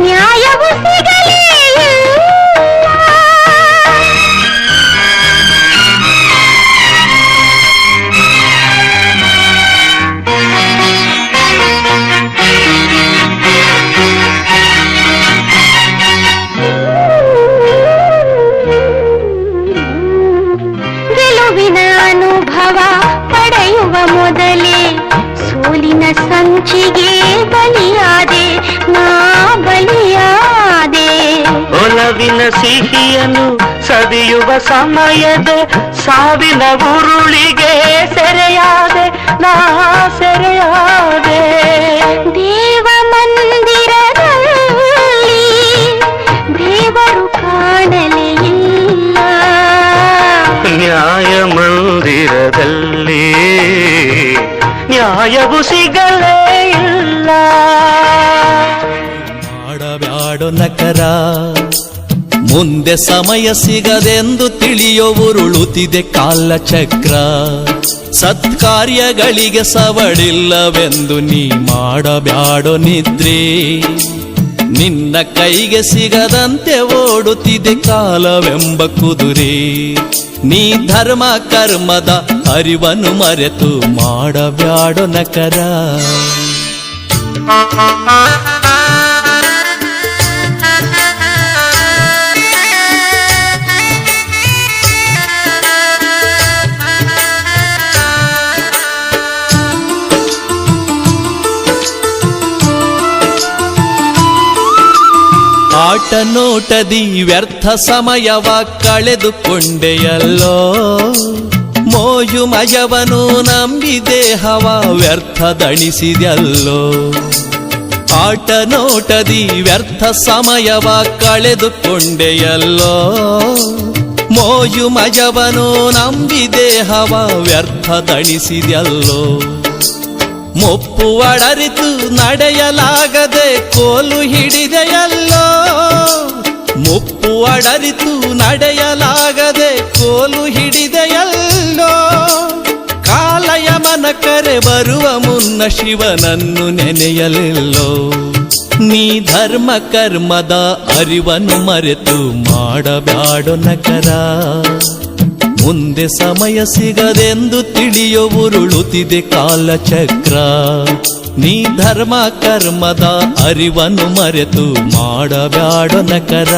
ನ್ಯಾಯವು ಸಿಗಲೇ ಇಲ್ಲ. ಸಿಹಿಯನ್ನು ಸವಿಯುವ ಸಮಯದ ಸಾವಿನ ಉರುಳಿಗೆ ಸೆರೆಯಾದೆ ನಾ ಸೆರೆಯಾದೆ. ದೇವ ಮಂದಿರದಲ್ಲಿ ದೇವರು ಕಾಣಲೇ ಇಲ್ಲ, ನ್ಯಾಯ ಮಂದಿರದಲ್ಲಿ ನ್ಯಾಯವು ಸಿಗಲೇ ಇಲ್ಲ. ಮಾಡಬ್ಯಾಡೋ ನಕರ, ಮುಂದೆ ಸಮಯ ಸಿಗದೆಂದು ತಿಳಿಯೋ ಉರುಳುತ್ತಿದೆ ಕಾಲಚಕ್ರ. ಸತ್ಕಾರ್ಯಗಳಿಗೆ ಸವಡಿಲ್ಲವೆಂದು ನೀ ಮಾಡಬ್ಯಾಡೋ ನಿದ್ರೆ. ನಿನ್ನ ಕೈಗೆ ಸಿಗದಂತೆ ಓಡುತ್ತಿದೆ ಕಾಲವೆಂಬ ಕುದುರೆ. ನೀ ಧರ್ಮ ಕರ್ಮದ ಅರಿವನ್ನು ಮರೆತು ಮಾಡಬ್ಯಾಡೋ ನಕರ. ಆಟ ನೋಟದಿ ವ್ಯರ್ಥ ಸಮಯವ ಕಳೆದುಕೊಂಡೆಯಲ್ಲೋ. ಮೋಜು ಮಜವನು ನಂಬಿ ದೇಹವ ವ್ಯರ್ಥ ದಣಿಸಿದೆಯಲ್ಲೋ. ಆಟ ನೋಟದಿ ವ್ಯರ್ಥ ಸಮಯವ ಕಳೆದುಕೊಂಡೆಯಲ್ಲೋ. ಮೋಜು ಮಜವನು ನಂಬಿ ದೇಹವ ವ್ಯರ್ಥ ದಣಿಸಿದೆಯಲ್ಲೋ. ಮುಪ್ಪು ಅಡರಿತು ನಡೆಯಲಾಗದೆ ಕೋಲು ಹಿಡಿದೆಯಲ್ಲೋ. ಮುಪ್ಪು ಅಡರಿತು ನಡೆಯಲಾಗದೆ ಕೋಲು ಹಿಡಿದೆಯಲ್ಲೋ. ಕಾಲಯಮನ ಕರೆ ಬರುವ ಮುನ್ನ ಶಿವನನ್ನು ನೆನೆಯಲಿಲ್ಲೋ. ನೀ ಧರ್ಮ ಕರ್ಮದ ಅರಿವನ್ನು ಮರೆತು ಮಾಡಬ್ಯಾಡೋ ನಕರ. ಮುಂದೆ ಸಮಯ ಸಿಗದೆಂದು ತಿಳಿಯೋ ಉರುಳುತ್ತಿದೆ ಕಾಲಚಕ್ರ. ನೀ ಧರ್ಮ ಕರ್ಮದ ಅರಿವನ್ನು ಮರೆತು ಮಾಡಬ್ಯಾಡೋ ನಕರ.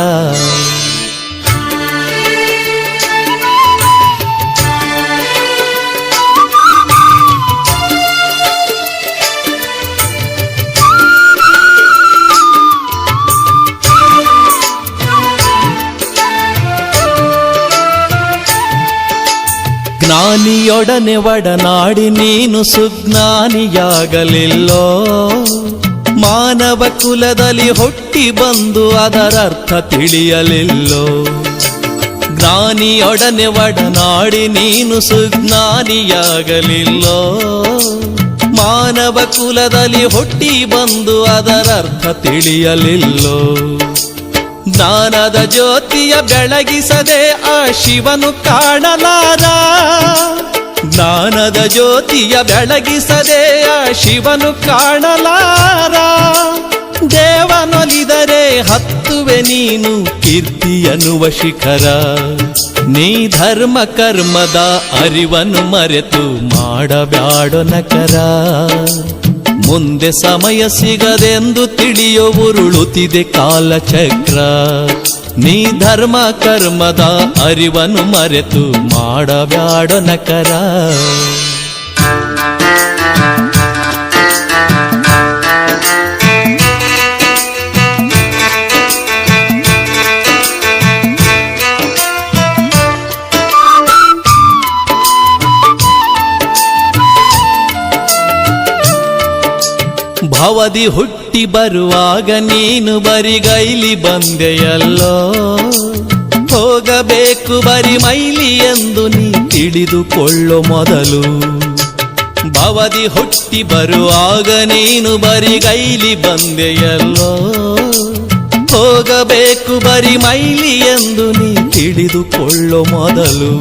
ಜ್ಞಾನಿಯೊಡನೆ ಒಡನಾಡಿ ನೀನು ಸುಜ್ಞಾನಿಯಾಗಲಿಲ್ಲೋ. ಮಾನವ ಕುಲದಲ್ಲಿ ಹುಟ್ಟಿ ಬಂದು ಅದರರ್ಥ ತಿಳಿಯಲಿಲ್ಲೋ. ಜ್ಞಾನಿಯೊಡನೆ ಒಡನಾಡಿ ನೀನು ಸುಜ್ಞಾನಿಯಾಗಲಿಲ್ಲೋ. ಮಾನವ ಕುಲದಲ್ಲಿ ಹುಟ್ಟಿ ಬಂದು ಅದರರ್ಥ ತಿಳಿಯಲಿಲ್ಲೋ. ಜ್ಞಾನದ ಜ್ಯೋತಿಯ ಬೆಳಗಿಸದೆ ಆ ಶಿವನು ಕಾಣಲಾರ. ಜ್ಞಾನದ ಜ್ಯೋತಿಯ ಬೆಳಗಿಸದೆ ಆ ಶಿವನು ಕಾಣಲಾರ. ದೇವನೊಲಿದರೆ ಹತ್ತುವೆ ನೀನು ಕೀರ್ತಿ ಎನ್ನುವ ಶಿಖರ. ನೀ ಧರ್ಮ ಕರ್ಮದ ಅರಿವನ್ನು ಮರೆತು ಮಾಡಬ್ಯಾಡೋ ನಕರ. ಮುಂದೆ ಸಮಯ ಸಿಗದೆಂದು ತಿಳಿಯೋ ಉರುಳುತ್ತಿದೆ ಕಾಲಚಕ್ರ. ನೀ ಧರ್ಮ ಕರ್ಮದ ಅರಿವನ್ನು ಮರೆತು ಮಾಡಬ್ಯಾಡೋ ನಕರ. ಭವದಿ ಹುಟ್ಟಿ ಬರುವಾಗ ನೀನು ಬರಿಗೈಲಿ ಬಂದೆಯಲ್ಲೋ. ಹೋಗಬೇಕು ಬರಿ ಮೈಲಿ ಎಂದು ನೀ ತಿಳಿದುಕೊಳ್ಳೋ ಮೊದಲು. ಭವದಿ ಹುಟ್ಟಿ ಬರುವಾಗ ನೀನು ಬರಿಗೈಲಿ ಬಂದೆಯಲ್ಲೋ. ಹೋಗಬೇಕು ಬರಿ ಮೈಲಿ ಎಂದು ನೀ ತಿಳಿದುಕೊಳ್ಳೋ ಮೊದಲು.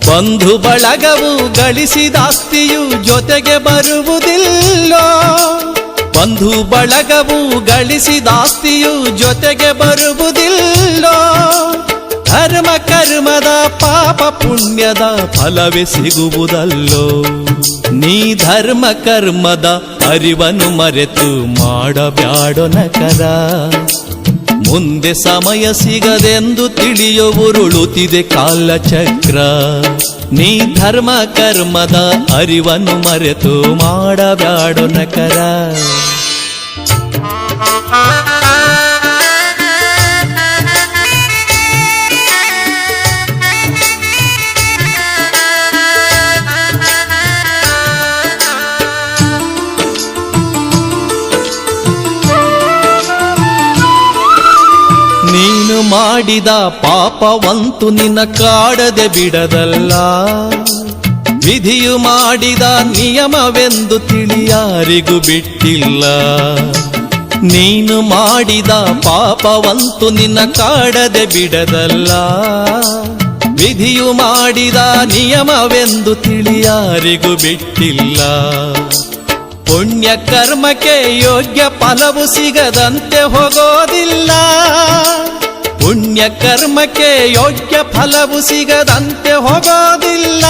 ಬಂಧು ಬಳಗವು ಗಳಿಸಿದಾಸ್ತಿಯು ಜೊತೆಗೆ ಬರುವುದಿಲ್ಲೋ. ಬಂಧು ಬಳಗವು ಗಳಿಸಿದಾಸ್ತಿಯು ಜೊತೆಗೆ ಬರುವುದಿಲ್ಲೋ. ಧರ್ಮ ಕರ್ಮದ ಪಾಪ ಪುಣ್ಯದ ಫಲವೇ ಸಿಗುವುದಲ್ಲೋ. ನೀ ಧರ್ಮ ಕರ್ಮದ ಅರಿವನ್ನು ಮರೆತು ಮಾಡಬ್ಯಾಡೋ ನಕರ. ಮುಂದೆ ಸಮಯ ಸಿಗದೆಂದು ತಿಳಿಯೋ ಉರುಳುತ್ತಿದೆ ಕಾಲಚಕ್ರ. ನೀ ಧರ್ಮ ಕರ್ಮದ ಅರಿವನ್ನು ಮರೆತು ಮಾಡಬ್ಯಾಡೋ ನಕರ. ಮಾಡಿದ ಪಾಪವಂತು ನಿನ್ನ ಕಾಡದೆ ಬಿಡದಲ್ಲ. ವಿಧಿಯು ಮಾಡಿದ ನಿಯಮವೆಂದು ತಿಳಿಯಾರಿಗೂ ಬಿಟ್ಟಿಲ್ಲ. ನೀನು ಮಾಡಿದ ಪಾಪವಂತು ನಿನ್ನ ಕಾಡದೆ ಬಿಡದಲ್ಲ. ವಿಧಿಯು ಮಾಡಿದ ನಿಯಮವೆಂದು ತಿಳಿಯಾರಿಗೂ ಬಿಟ್ಟಿಲ್ಲ. ಪುಣ್ಯ ಕರ್ಮಕ್ಕೆ ಯೋಗ್ಯ ಫಲವು ಸಿಗದಂತೆ ಹೋಗೋದಿಲ್ಲ. ಪುಣ್ಯ ಕರ್ಮಕ್ಕೆ ಯೋಗ್ಯ ಫಲವು ಸಿಗದಂತೆ ಹೋಗೋದಿಲ್ಲ.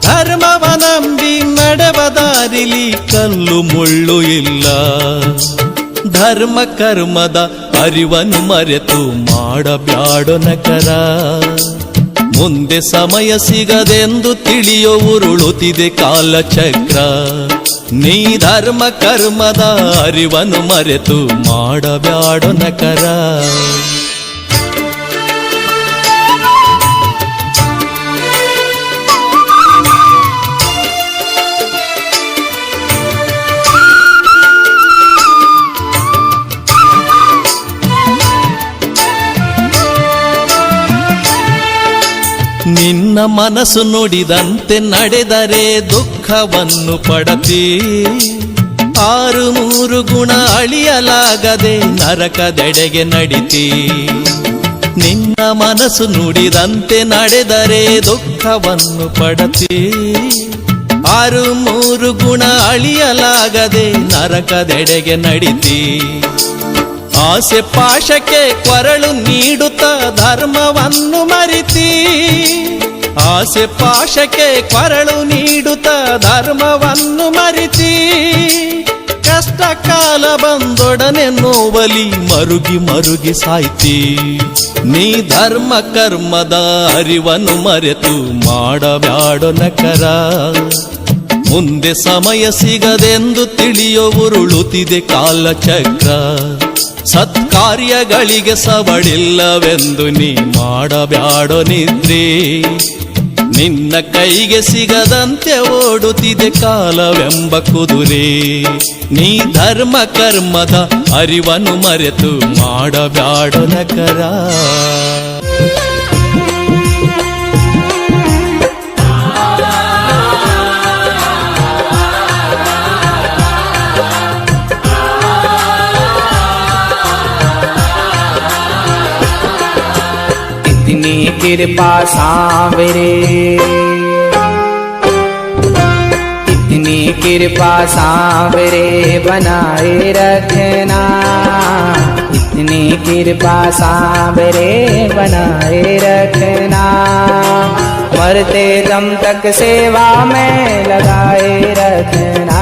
ಧರ್ಮವ ನಂಬಿ ನಡೆವ ದಾರಿಲಿ ಕಲ್ಲು ಮುಳ್ಳು ಇಲ್ಲ. ಧರ್ಮ ಕರ್ಮದ ಅರಿವನ್ನು ಮರೆತು ಮಾಡಬ್ಯಾಡೋ ನಕರ. ಮುಂದೆ ಸಮಯ ಸಿಗದೆಂದು ತಿಳಿಯೋ ಉರುಳುತ್ತಿದೆ ಕಾಲಚಕ್ರ. ನೀ ಧರ್ಮ ಕರ್ಮದ ಅರಿವನ್ನು ಮರೆತು ಮಾಡಬ್ಯಾಡೋ ನಕರ. ನಿನ್ನ ಮನಸ್ಸು ನುಡಿದಂತೆ ನಡೆದರೆ ದುಃಖವನ್ನು ಪಡತಿ. 6 ಗುಣ ಅಳಿಯಲಾಗದೆ ನರಕದೆಡೆಗೆ ನಡಿತಿ. ನಿನ್ನ ಮನಸ್ಸು ನುಡಿದಂತೆ ನಡೆದರೆ ದುಃಖವನ್ನು ಪಡತಿ. 6 ಗುಣ ಅಳಿಯಲಾಗದೆ ನರಕದೆಡೆಗೆ ನಡಿತಿ. ಆಸೆ ಪಾಶಕ್ಕೆ ಕೊರಳು ನೀಡುತ್ತ ಧರ್ಮವನ್ನು ಮರಿತಿ. ಆಸೆ ಪಾಶಕ್ಕೆ ಕೊರಳು ನೀಡುತ್ತ ಧರ್ಮವನ್ನು ಮರಿತಿ. ಕಷ್ಟ ಕಾಲ ಬಂದೊಡನೆ ನೋವಲಿ ಮರುಗಿ ಮರುಗಿ ಸಾಯ್ತಿ. ನೀ ಧರ್ಮ ಕರ್ಮದ ಅರಿವನ್ನು ಮರೆತು ಮಾಡಬ್ಯಾಡೋ ನಕರ. ಮುಂದೆ ಸಮಯ ಸಿಗದೆಂದು ತಿಳಿಯೋ ಉರುಳುತ್ತಿದೆ ಕಾಲಚಕ್ರ. ಸತ್ಕಾರ್ಯಗಳಿಗೆ ಸವಳಿಲ್ಲವೆಂದು ನೀ ಮಾಡಬ್ಯಾಡೋ ನಿದ್ರೆ. ನಿನ್ನ ಕೈಗೆ ಸಿಗದಂತೆ ಓಡುತ್ತಿದೆ ಕಾಲವೆಂಬ ಕುದುರೆ. ನೀ ಧರ್ಮ ಕರ್ಮದ ಅರಿವನ್ನು ಮರೆತು ಮಾಡಬ್ಯಾಡೋ ನಕರ. कृपा सांवरे, इतनी कृपा सांवरे बनाए रखना. इतनी कृपा सांवरे बनाए रखना. मरते दम तक सेवा में लगाए रखना.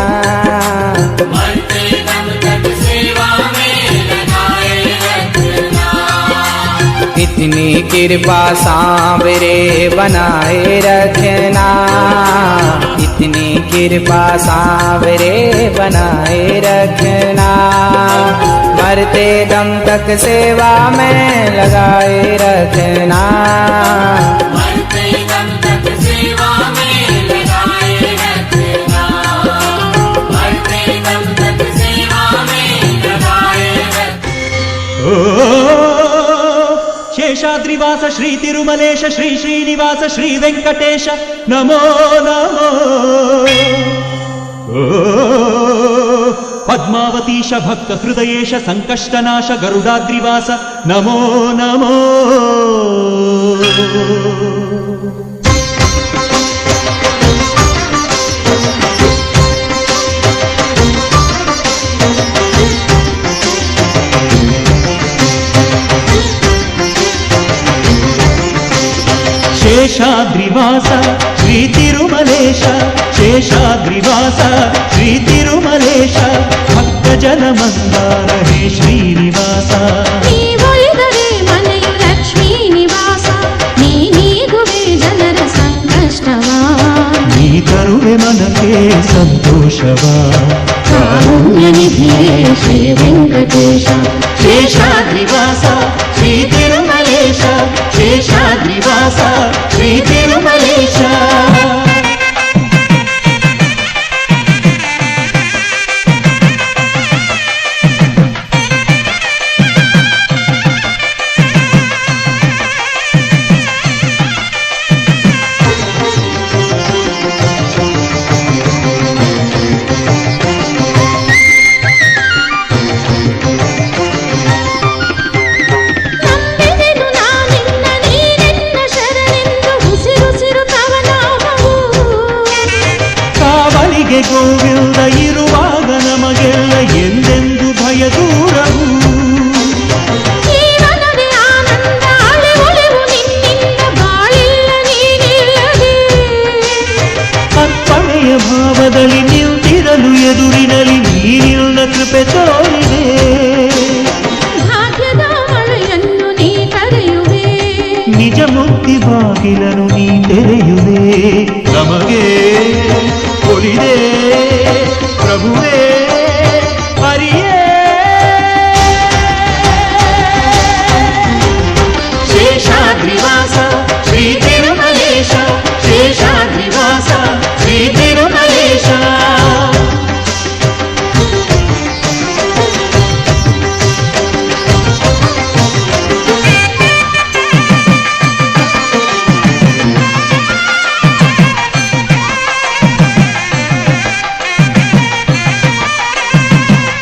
इतनी कृपा सांवरे बनाए रखना. इतनी कृपा सांवरे बनाए रखना. मरते दम तक सेवा में लगाए रखना. मरते दम तक सेवा में लगाए रखना. मरते दम तक सेवा में लगाए रखना. शेषाद्रिवास श्री तिरुमलेश श्री श्रीनिवास श्री वेंकटेश नमो नमो. पद्मावतीश भक्त हृदयेश संकष्टनाश गरुडाद्रिवास नमो नमो. शेषाद्रिवास श्री तिरुमलेश. शेषाद्रिवास श्री तिरुमलेश भक्त जन मंदार हे श्रीनिवास. ನೀವೊಲಿದರೆ ಮನೆಯು ಲಕ್ಷ್ಮೀ ನಿವಾಸ. ನೀಗುವೆ ಜನರ ಸಂಕಷ್ಟವ. ನೀ ತರುವೆ ಮನಕ್ಕೆ ಸಂತೋಷವ. ಕಾರುಣ್ಯ ನಿಧಿಯೇ ಶ್ರೀ ವೆಂಕಟೇಶ. शेषाद्रिवास श्री तिरुमलेश. शेषाद्रिवास श्री तिरुमलेश. ತೋರಿದೆ. ಭಾಗ್ಯದ ಮಳೆಯನ್ನು ನೀ ಕರೆಯುವೆ, ನಿಜ ಮುಕ್ತಿ ಬಾಗಿಲನು ನೀ ತೆರೆಯುವೆ. ನಮಗೆ ಒಲಿದೆ ಪ್ರಭುವೇ ಹರಿಯೇ. ಶೇಷಾದ್ರಿವಾಸ ಶ್ರೀ ತಿರುಮಲೇಶ, ಶೇಷಾದ್ರಿವಾಸ ಶ್ರೀ ತಿರುಮಲೇಶ.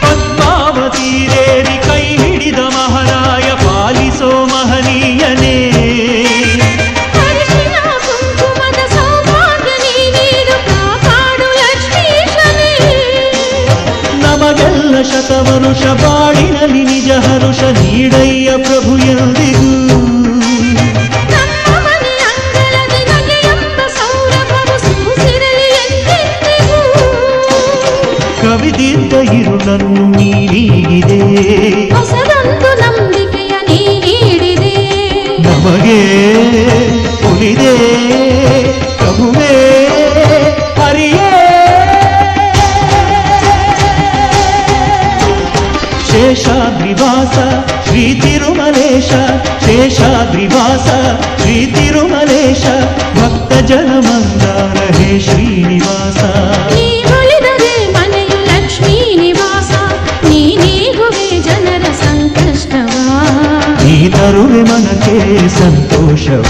ಪದ್ಮಾವತೀರೇರಿ ಕೈ ಹಿಡಿದ ಮಹಾರಾಯ ಪಾಲಿಸೋ ಮಹನೀಯನೇ. ಅರಿಶಿನ ಕುಂಕುಮದ ಸೌಭಾಗ್ಯ ನೀ ನೀಡು, ಕಾಪಾಡು ಲಕ್ಷ್ಮೀಶನೇ. ನಮಗೆಲ್ಲ ಶತವರುಷ ಬಾಳಿನಲ್ಲಿ ನಿಜ ಹರುಷ ನೀಡಯ್ಯ ಪ್ರಭು ಎಂದಿಗೂ. ನಮ್ಮ ಮನೆ ಅಂಗಳದಿ ನಗೆಯೆಂಬ ಸೌರಭವು ಸೂಸಿರಲಿ ಎಂದೆಂದಿಗೂ. ಕವಿದಿದ್ದ ಇರುಳನ್ನು ನೀಡಿದೆ, ಹೊಸದೊಂದು ನಂಬಿಕೆಯ ನೀ ನೀಡಿದೆ. ನಮಗೆ ಒಲಿದೆ ಪ್ರಭುವೇ ಹರಿಯೇ. ಶೇಷಾದ್ರಿವಾಸ ಶ್ರೀ ತಿರುಮಲೇಶ, ಶೇಷಾದ್ರಿವಾಸ ಶ್ರೀ ತಿರುಮಲೇಶ. ಭಕ್ತ ಜನ ಮಂದಾರ ಹೇ ಶ್ರೀನಿವಾಸ. ನೀ ಒಲಿದರೆ ಮನೆಯು ಲಕ್ಷ್ಮೀ ನಿವಾಸ, ನೀ ನೀಗುವೆ ಜನರ ಸಂಕಷ್ಟವಾ. ನೀ ತರುವೆ ಮನಕ್ಕೆ ಸಂತೋಷವ.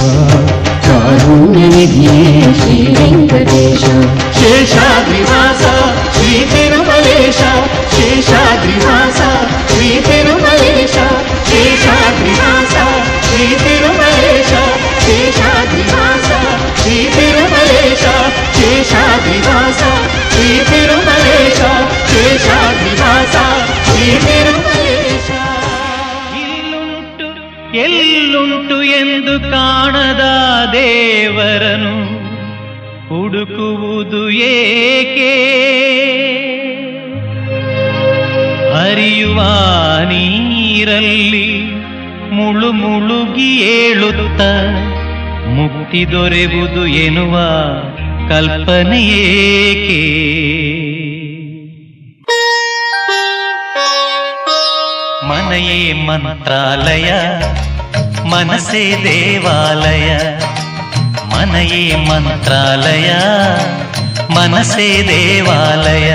ಕಾರುಣ್ಯ ನಿಧಿಯೇ ಶ್ರೀ ವೆಂಕಟೇಶ. ಶೇಷಾದ್ರಿವಾಸ ಶ್ರೀ ತಿರುಮಲೇಶ, ಶೇಷಾದ್ರಿವಾಸ ಶ್ರೀ ತಿರುಮಲೇಶ, ಶೇಷಾದ್ರಿವಾಸ ಶ್ರೀ ತಿರುಮಲೇಶ, ಶೇಷಾದ್ರಿವಾಸ ಶ್ರೀ ತಿರುಮಲೇಶ, ಶೇಷಾದ್ರಿವಾಸ ಶ್ರೀ ತಿರುಮಲೇಶ, ಶೇಷಾದ್ರಿವಾಸ ಶ್ರೀ ತಿರುಮಲೇಶ. ಇಲ್ಲುಂಟು ಎಲ್ಲುಂಟು ಎಂದು ಕಾಣದ ದೇವರನು ಹುಡುಕುವುದು ಏಕೆ? ಹರಿಯುವ ನೀರಲ್ಲಿ ಮುಳುಗಿ ಏಳುತ್ತ ಮುಕ್ತಿ ದೊರೆಯುವುದು ಎನ್ನುವ ಕಲ್ಪನೆಯೇಕೆ? ಮನೆಯೇ ಮಂತ್ರಾಲಯ, ಮನಸೇ ದೇವಾಲಯ. ಮನೆಯೇ ಮಂತ್ರಾಲಯ, ಮನಸೇ ದೇವಾಲಯ.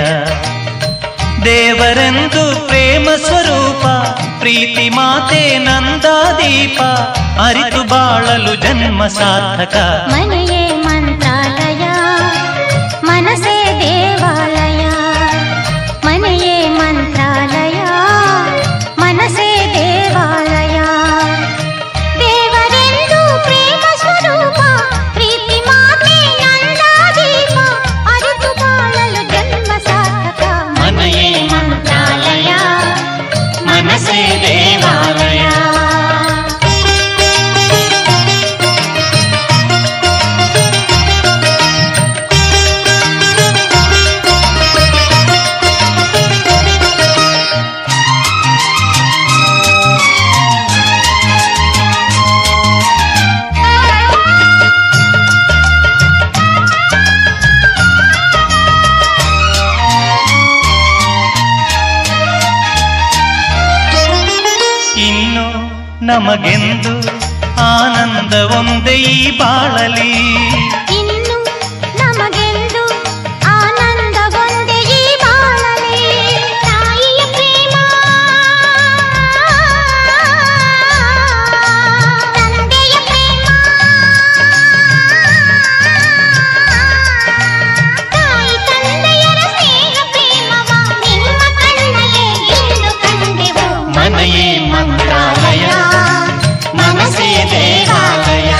ದೇವರೆಂದು ಪ್ರೇಮ ಸ್ವರೂಪ, ಪ್ರೀತಿ ಮಾತೆ ನಂದಾದೀಪ. ಅರಿತು ಬಾಳಲು ಜನ್ಮ ಸಾರ್ಥಕ. ಮನೆಯೇ ಮಂತ್ರಾಲಯ, ಮನಸೇ ದೇವಾಲಯ. ಮನೆಯೇ ಮಂತ್ರಾಲಯ, ಮನಸೇ ದೇವಾಲಯ. ದೇವರೆಂದು ಪ್ರೇಮ ಸ್ವರೂಪ, ಪ್ರೀತಿ ಮಾತೆ ನಂದಾದೀಪ. ಅರಿತು ಬಾಳಲು ಜನ್ಮ ಸಾರ್ಥಕ. ಮನೆಯೇ ಮಂತ್ರಾಲಯ, ಮನಸೇ ದೇವಾಲಯ. ಇನ್ನು ನಮಗೆಂದು ಆನಂದ ಒಂದೇ ಈ ಬಾಳಲಿ. ಇನ್ನು ನಮಗೆಂದು ಆನಂದ ಒಂದೇ ಈ ಬಾಳಲಿ. ತಾಯಿಯ ಪ್ರೇಮ, ತಂದೆಯ ಪ್ರೇಮ, ತಾಯಿ ತಂದೆಯರ ಸ್ನೇಹ ಪ್ರೇಮವ ನಿಮ್ಮ ಕಣ್ಣಲ್ಲೇ ಇಂದು ಕಂಡೆವು. ಮನೆಯೇ ಮಂತ್ರಾಲಯ, ಮನಸೇ ದೇವಾಲಯ.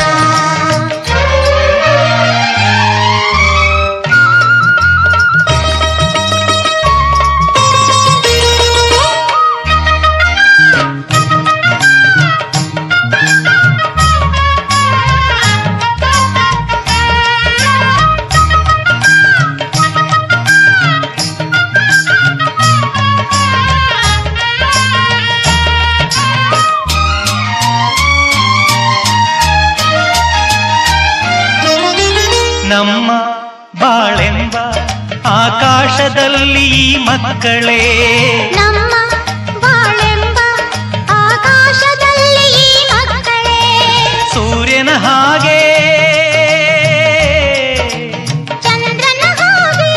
ಆಕಾಶದಲ್ಲಿ ಈ ಮಕ್ಕಳೇ ನಮ್ಮ ಬಾಳೆಂಬ ಆಕಾಶದಲ್ಲಿ ಈ ಮಕ್ಕಳೇ ಸೂರ್ಯನ ಹಾಗೆ ಚಂದ್ರನ ಹಾಗೆ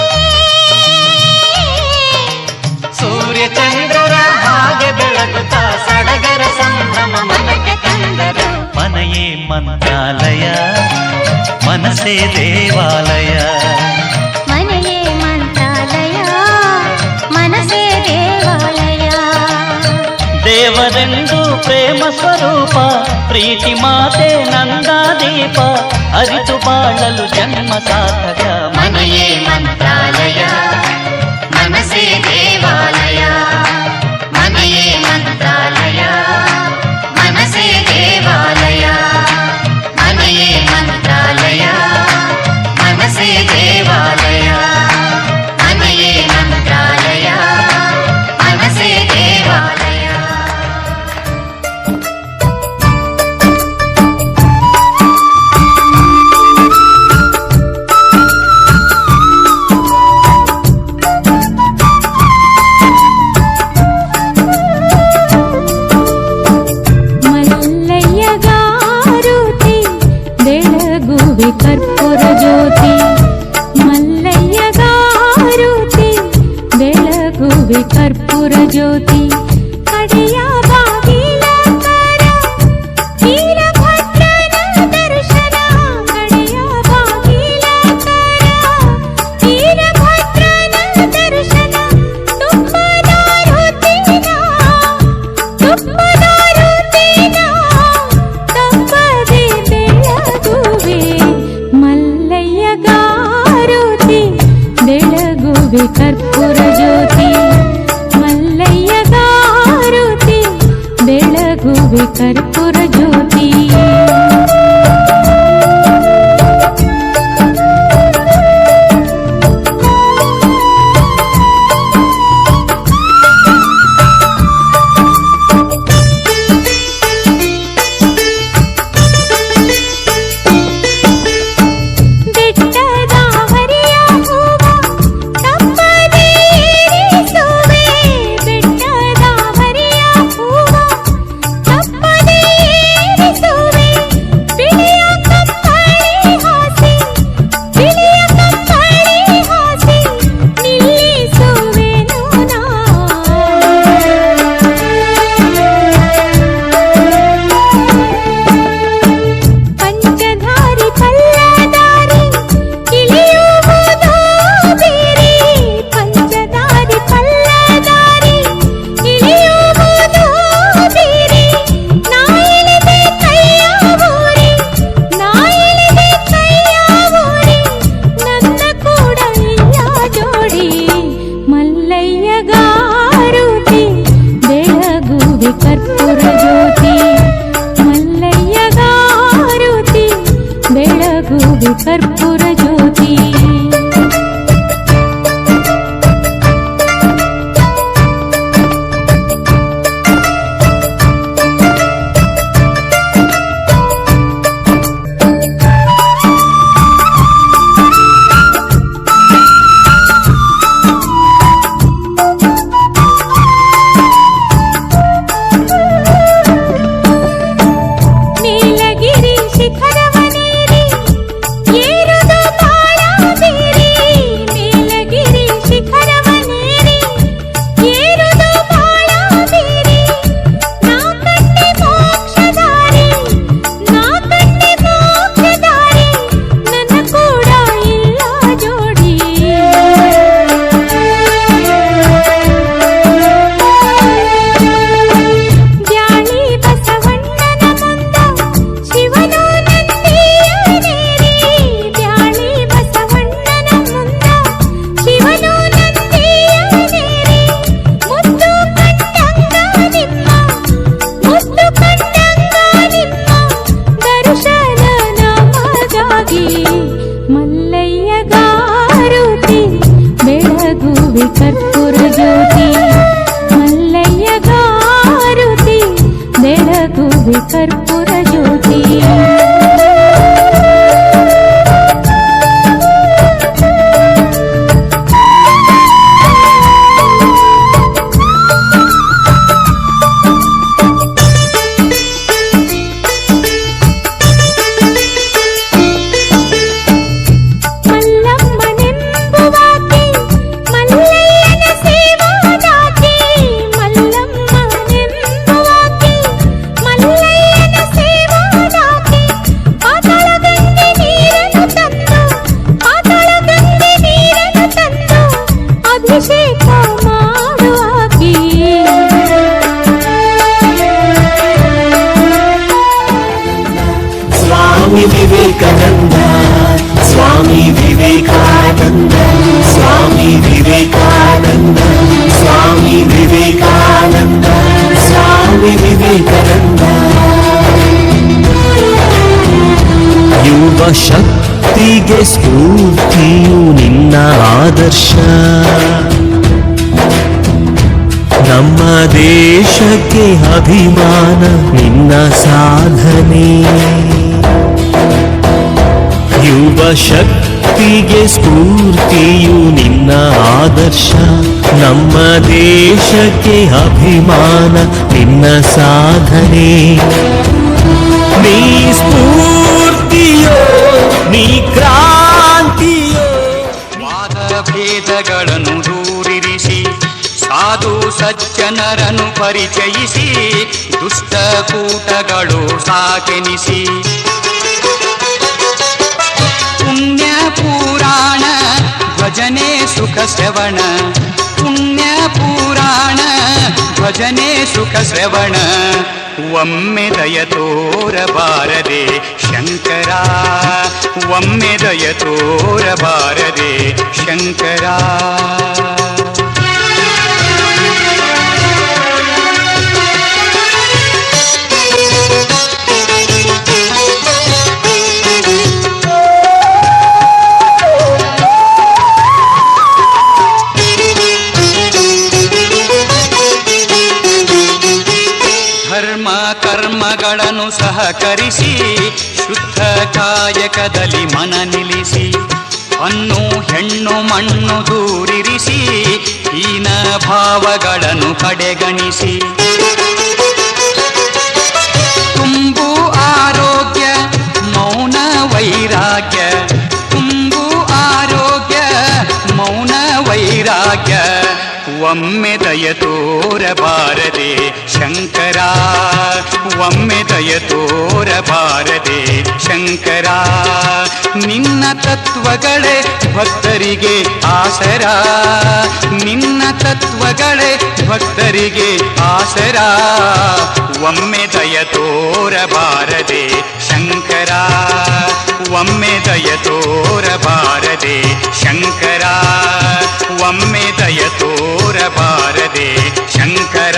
ಸೂರ್ಯ ಚಂದ್ರರ ಹಾಗೆ ಬೆಳಗುತ್ತಾ ಸಡಗರ ಸಂಭ್ರಮ ಮನಕ್ಕೆ ತಂದರು. ಮನೆಯೇ ಮಂತ್ರಾಲಯ ಮನಸ್ಸೇ ದೇವಾಲಯ ಮನೆಯೇ ಮಂತ್ರಾಲಯ ಮನಸ್ಸೇ ದೇವಾಲಯ. ದೇವರೆಂದು ಪ್ರೇಮ ಸ್ವರೂಪ ಪ್ರೀತಿ ಮಾತೆ ನಂದಾದೀಪ ಅರಿತು ಬಾಳಲು ಜನ್ಮ ಸಾರ್ಥಕ. ಮನೆಯೇ ಮಂತ್ರಾಲಯ ಮನಸ್ಸೇ ದೇವಾಲಯ ಮನೆಯೇ ಮಂತ್ರಾಲಯ ಮನಸ್ಸೇ ದೇವಾಲಯ ಮನೆಯೇ ಮಂತ್ರಾಲಯ ಮನಸ್ಸೇ ದೇವಾಲಯ ಮನೆಯೇ ಮಂತ್ರಾಲಯ ಮನಸ್ಸೇ ದೇವಾಲಯ. ಮಲ್ಲಯ್ಯಗಾರುತಿ ಬೆಳಗುವೆ ಕರ್ಪೂರ ಜ್ಯೋತಿ ಮಲ್ಲಯ್ಯಗಾರುತಿ ಬೆಳಗುವೆ ಕರ್ಪೂರ ಜ್ಯೋತಿ ಕಡೆಯ ಬಾಗಿಲ ಕರ ವೀರಭದ್ರನ ದರ್ಶನ ಕಡೆಯ ಬಾಗಿಲ ಕರ ವೀರಭದ್ರನ ದರ್ಶನ ತುಪ್ಪದಾರುತಿನ ತಪ್ಪದೆ ಬೆಳಗುವೆ ಮಲ್ಲಯ್ಯಗಾರುತಿ ಬೆಳಗುವೆ ಕರ್ಪೂರ ಜ್ಯೋತಿ ಮಲ್ಲಯ್ಯಗಾರುತಿ ಬೆಳಗುವೆ ಕರ್ಪೂರ ಜ್ಯೋತಿ. ಬೆಟ್ಟದ ಹರಿಯ ಹೂವ ತಪ್ಪದೆ ಏರಿಸುವೆ ಬೆಟ್ಟದ ಹರಿಯ ಹೂವ ತಪ್ಪದೆ ಏರಿಸುವೆ ಬಿಳಿಯ ಕಂಬಳಿ ಹಾಸಿ ನಿಲ್ಲಿಸುವೆನು ನಾ. ಪಂಚಧಾರಿ ಪಲ್ಲದಾರಿ ಇಳಿಯುವುದು ಬೇರೆ ಪಂಚಧಾರಿ ಪಲ್ಲದಾರಿ ಇಳಿಯುವುದು ಬೇರೆ ನಾ ಇಳಿದೆ ಕೈಯ ಊರಿ ನಾ ಇಳಿದೆ ಕೈಯ ಊರಿ ನನ್ನ ಕೂಡ ಇಲ್ಲ ಜೋಡಿ ಮಲ್ಲಯ್ಯಗಾರುತಿ ಬೆಳಗುವೆ ಕರ್ಪೂರ ಜ್ಯೋತಿ ಮಲ್ಲಯ್ಯಗಾರುತಿ ಬೆಳಗುವೆ ಕರ್ಪೂರ ಜ್ಯೋತಿ. ನೀಲಗಿರಿ ಶಿಖರವನೇರಿ ಏರುದು ಬಾಳ ಬೇರೆ ನೀಲಗಿರಿ ಶಿಖರವನೇರಿ ಏರುದು ಬಾಳ ಬೇರೆ ನಾ ಕಂಡೆ ಮೋಕ್ಷದಾರಿ ನಾ ಕಂಡೆ ಮೋಕ್ಷದಾರಿ ನನ್ನ ಕೂಡ ಇಲ್ಲ ಜೋಡಿ ಬ್ಯಾಳಿ ಬಸವಣ್ಣನ ಮುಂದ ಶಿವನು ನಂದಿಯನೇರಿ ಬ್ಯಾಳಿ ಬಸವಣ್ಣನ ಮುಂದ ಶಿವನು ನಂದಿಯನೇರಿ ಮುದ್ದು ಕಂಡಂಗ ನಿಮ್ಮ ದರ್ಶನ ನಮಗಾಗಿ ಮಲ್ಲಯ್ಯಗಾರುತಿ ಬೆಳಗುವೆ ಕರ್ಪೂರ ಜ್ಯೋತಿ ಮಲ್ಲಯ್ಯಗಾರುತಿ ಬೆಳಗುವೆ ಕರ್ಪೂರ ಜ್ಯೋತಿ. ಸ್ವಾಮಿ ವಿವೇಕಾನಂದ ಸ್ವಾಮಿ ವಿವೇಕಾನಂದ ಸ್ವಾಮಿ ವಿವೇಕಾನಂದ. ಯುವ ಶಕ್ತಿಗೆ ಸ್ಫೂರ್ತಿಯು ನಿನ್ನ ಆದರ್ಶ, ನಮ್ಮ ದೇಶಕ್ಕೆ ಅಭಿಮಾನ ನಿನ್ನ ಸಾಧನೆ. ಯುವ ಶಕ್ತಿಗೆ ಸ್ಫೂರ್ತಿಯು ನಿನ್ನ ಆದರ್ಶ, ನಮ್ಮ ದೇಶಕ್ಕೆ ಅಭಿಮಾನ ನಿನ್ನ ಸಾಧನೆ. ನೀ ಸ್ಫೂರ್ತಿಯೋ ನೀ ಕ್ರಾಂತಿಯೋ. ವಾದ ಭೇದಗಳನ್ನು ದೂರಿರಿಸಿ ಸಾಧು ಸಜ್ಜನರನ್ನು ಪರಿಚಯಿಸಿ ದುಷ್ಟ ಕೂಟಗಳು ಸಾಕೆನಿಸಿ ಪುಣ್ಯ ಪುರಾಣ ಭಜನೆ ಸುಖ ಶ್ರವಣ. ಪುಣ್ಯ ಪುರಾಣ ಭಜನೆ ಸುಖ ಶ್ರವಣ. ಒಮ್ಮೆ ದಯ ತೋರಬಾರದೆ ಶಂಕರ, ಒಮ್ಮೆ ದಯ ತೋರಬಾರದೆ ಶಂಕರ. ಧರ್ಮ ಕರ್ಮಗಳನ್ನು ಸಹಕರಿಸಿ ಶುದ್ಧ ಕಾಯಕದಲ್ಲಿ ಮನ ನಿಲ್ಲಿಸಿ ಹಣ್ಣು ಹೆಣ್ಣು ಮಣ್ಣು ದೂರಿರಿಸಿ ಹೀನ ಭಾವಗಳನ್ನು ಕಡೆಗಣಿಸಿ ತುಂಬು ಆರೋಗ್ಯ ಮೌನ ವೈರಾಗ್ಯ. ತುಂಬು ಆರೋಗ್ಯ ಮೌನ ವೈರಾಗ್ಯ. ಒಮ್ಮೆ ದಯ ತೋರಬಾರದೆ ಶಂಕರ, ಒಮ್ಮೆ ದಯ ತೋರಬಾರದೆ ಶಂಕರ. ನಿನ್ನ ತತ್ವಗಳೇ ಭಕ್ತರಿಗೆ ಆಸರ, ನಿನ್ನ ತತ್ವಗಳೇ ಭಕ್ತರಿಗೆ ಆಸರ. ಒಮ್ಮೆ ದಯ ತೋರಬಾರದೆ ಶಂಕರ, ಒಮ್ಮೆ ದಯ ತೋರಬಾರದೆ ಶಂಕರ, ಒಮ್ಮೆ ದಯ ತೋರಬಾರದೆ ಶಂಕರ.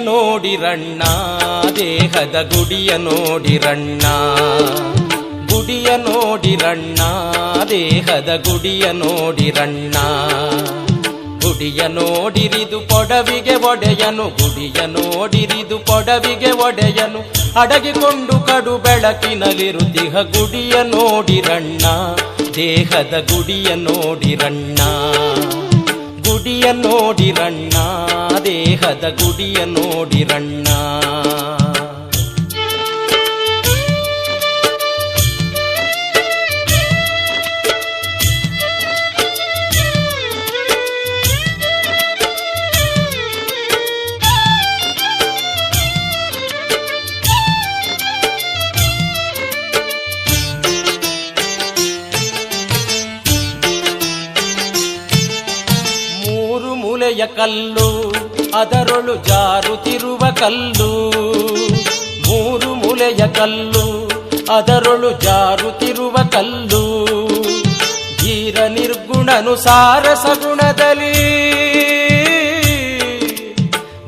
ನೋಡಿರಣ್ಣ ದೇಹದ ಗುಡಿಯ ನೋಡಿರಣ್ಣ ಗುಡಿಯ ನೋಡಿರಣ್ಣ ದೇಹದ ಗುಡಿಯ ನೋಡಿರಣ್ಣ ಗುಡಿಯ ನೋಡಿರಿದು ಪೊಡವಿಗೆ ಒಡೆಯನು ಗುಡಿಯ ನೋಡಿರಿದು ಪೊಡವಿಗೆ ಒಡೆಯನು ಅಡಗಿಕೊಂಡು ಕಡು ಬೆಳಕಿನಲ್ಲಿರುತ್ತಿಹ ಗುಡಿಯ ನೋಡಿರಣ್ಣ ದೇಹದ ಗುಡಿಯ ನೋಡಿರಣ್ಣ ಗುಡಿಯ ನೋಡಿರಣ್ಣ ದೇಹದ ಗುಡಿಯ ನೋಡಿರಣ್ಣ ಕಲ್ಲು ಅದರೊಳು ಜಾರುತ್ತಿರುವ ಕಲ್ಲು ಮೂರು ಮೂಲೆಯ ಕಲ್ಲು ಅದರೊಳು ಜಾರುತ್ತಿರುವ ಕಲ್ಲು ಧೀರ ನಿರ್ಗುಣನು ಸಾರಸ ಗುಣದಲ್ಲಿ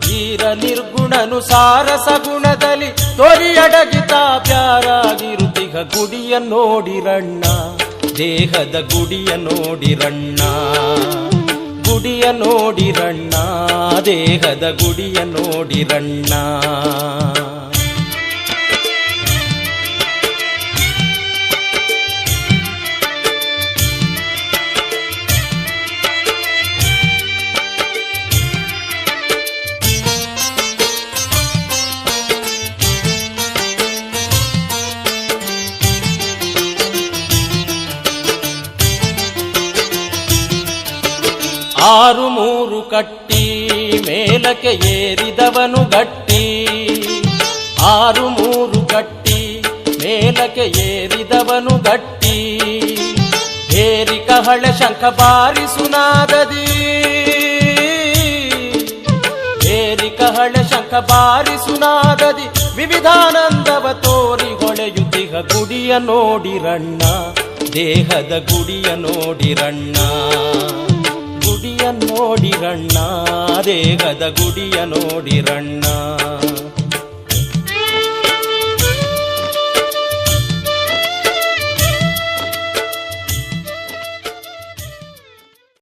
ಧೀರ ನಿರ್ಗುಣನು ಸಾರಸ ಗುಣದಲ್ಲಿ ತೊರಿಯಡಗಿತ ಪ್ಯಾರಾಗಿರುತ್ತಿಗ ಗುಡಿಯ ನೋಡಿರಣ್ಣ ದೇಹದ ಗುಡಿಯ ನೋಡಿರಣ್ಣ ಗುಡಿಯ ನೋಡಿರಣ್ಣ ದೇಹದ ಗುಡಿಯ ನೋಡಿರಣ್ಣ ಆರು ಮೂರು ಕಟ್ಟಿ ಮೇಲಕ್ಕೆ ಏರಿದವನು ಗಟ್ಟಿ ಆರು ಮೂರು ಕಟ್ಟಿ ಮೇಲಕ್ಕೆ ಏರಿದವನು ಗಟ್ಟಿ ಹೇರಿ ಕಹಳೆ ಶಂಖ ಬಾರಿಸುನಾದದಿ ಹೇರಿ ಕಹಳೆ ಶಂಖ ಬಾರಿಸುನಾದದಿ ವಿವಿಧಾನಂದವ ತೋರಿ ಹೊಳೆಯುತ್ತಿಗ ಗುಡಿಯ ನೋಡಿರಣ್ಣ ದೇಹದ ಗುಡಿಯ ನೋಡಿರಣ್ಣ ಗುಡಿಯ ನೋಡಿರಣ್ಣ ದೇಹದ ಗುಡಿಯ ನೋಡಿರಣ್ಣ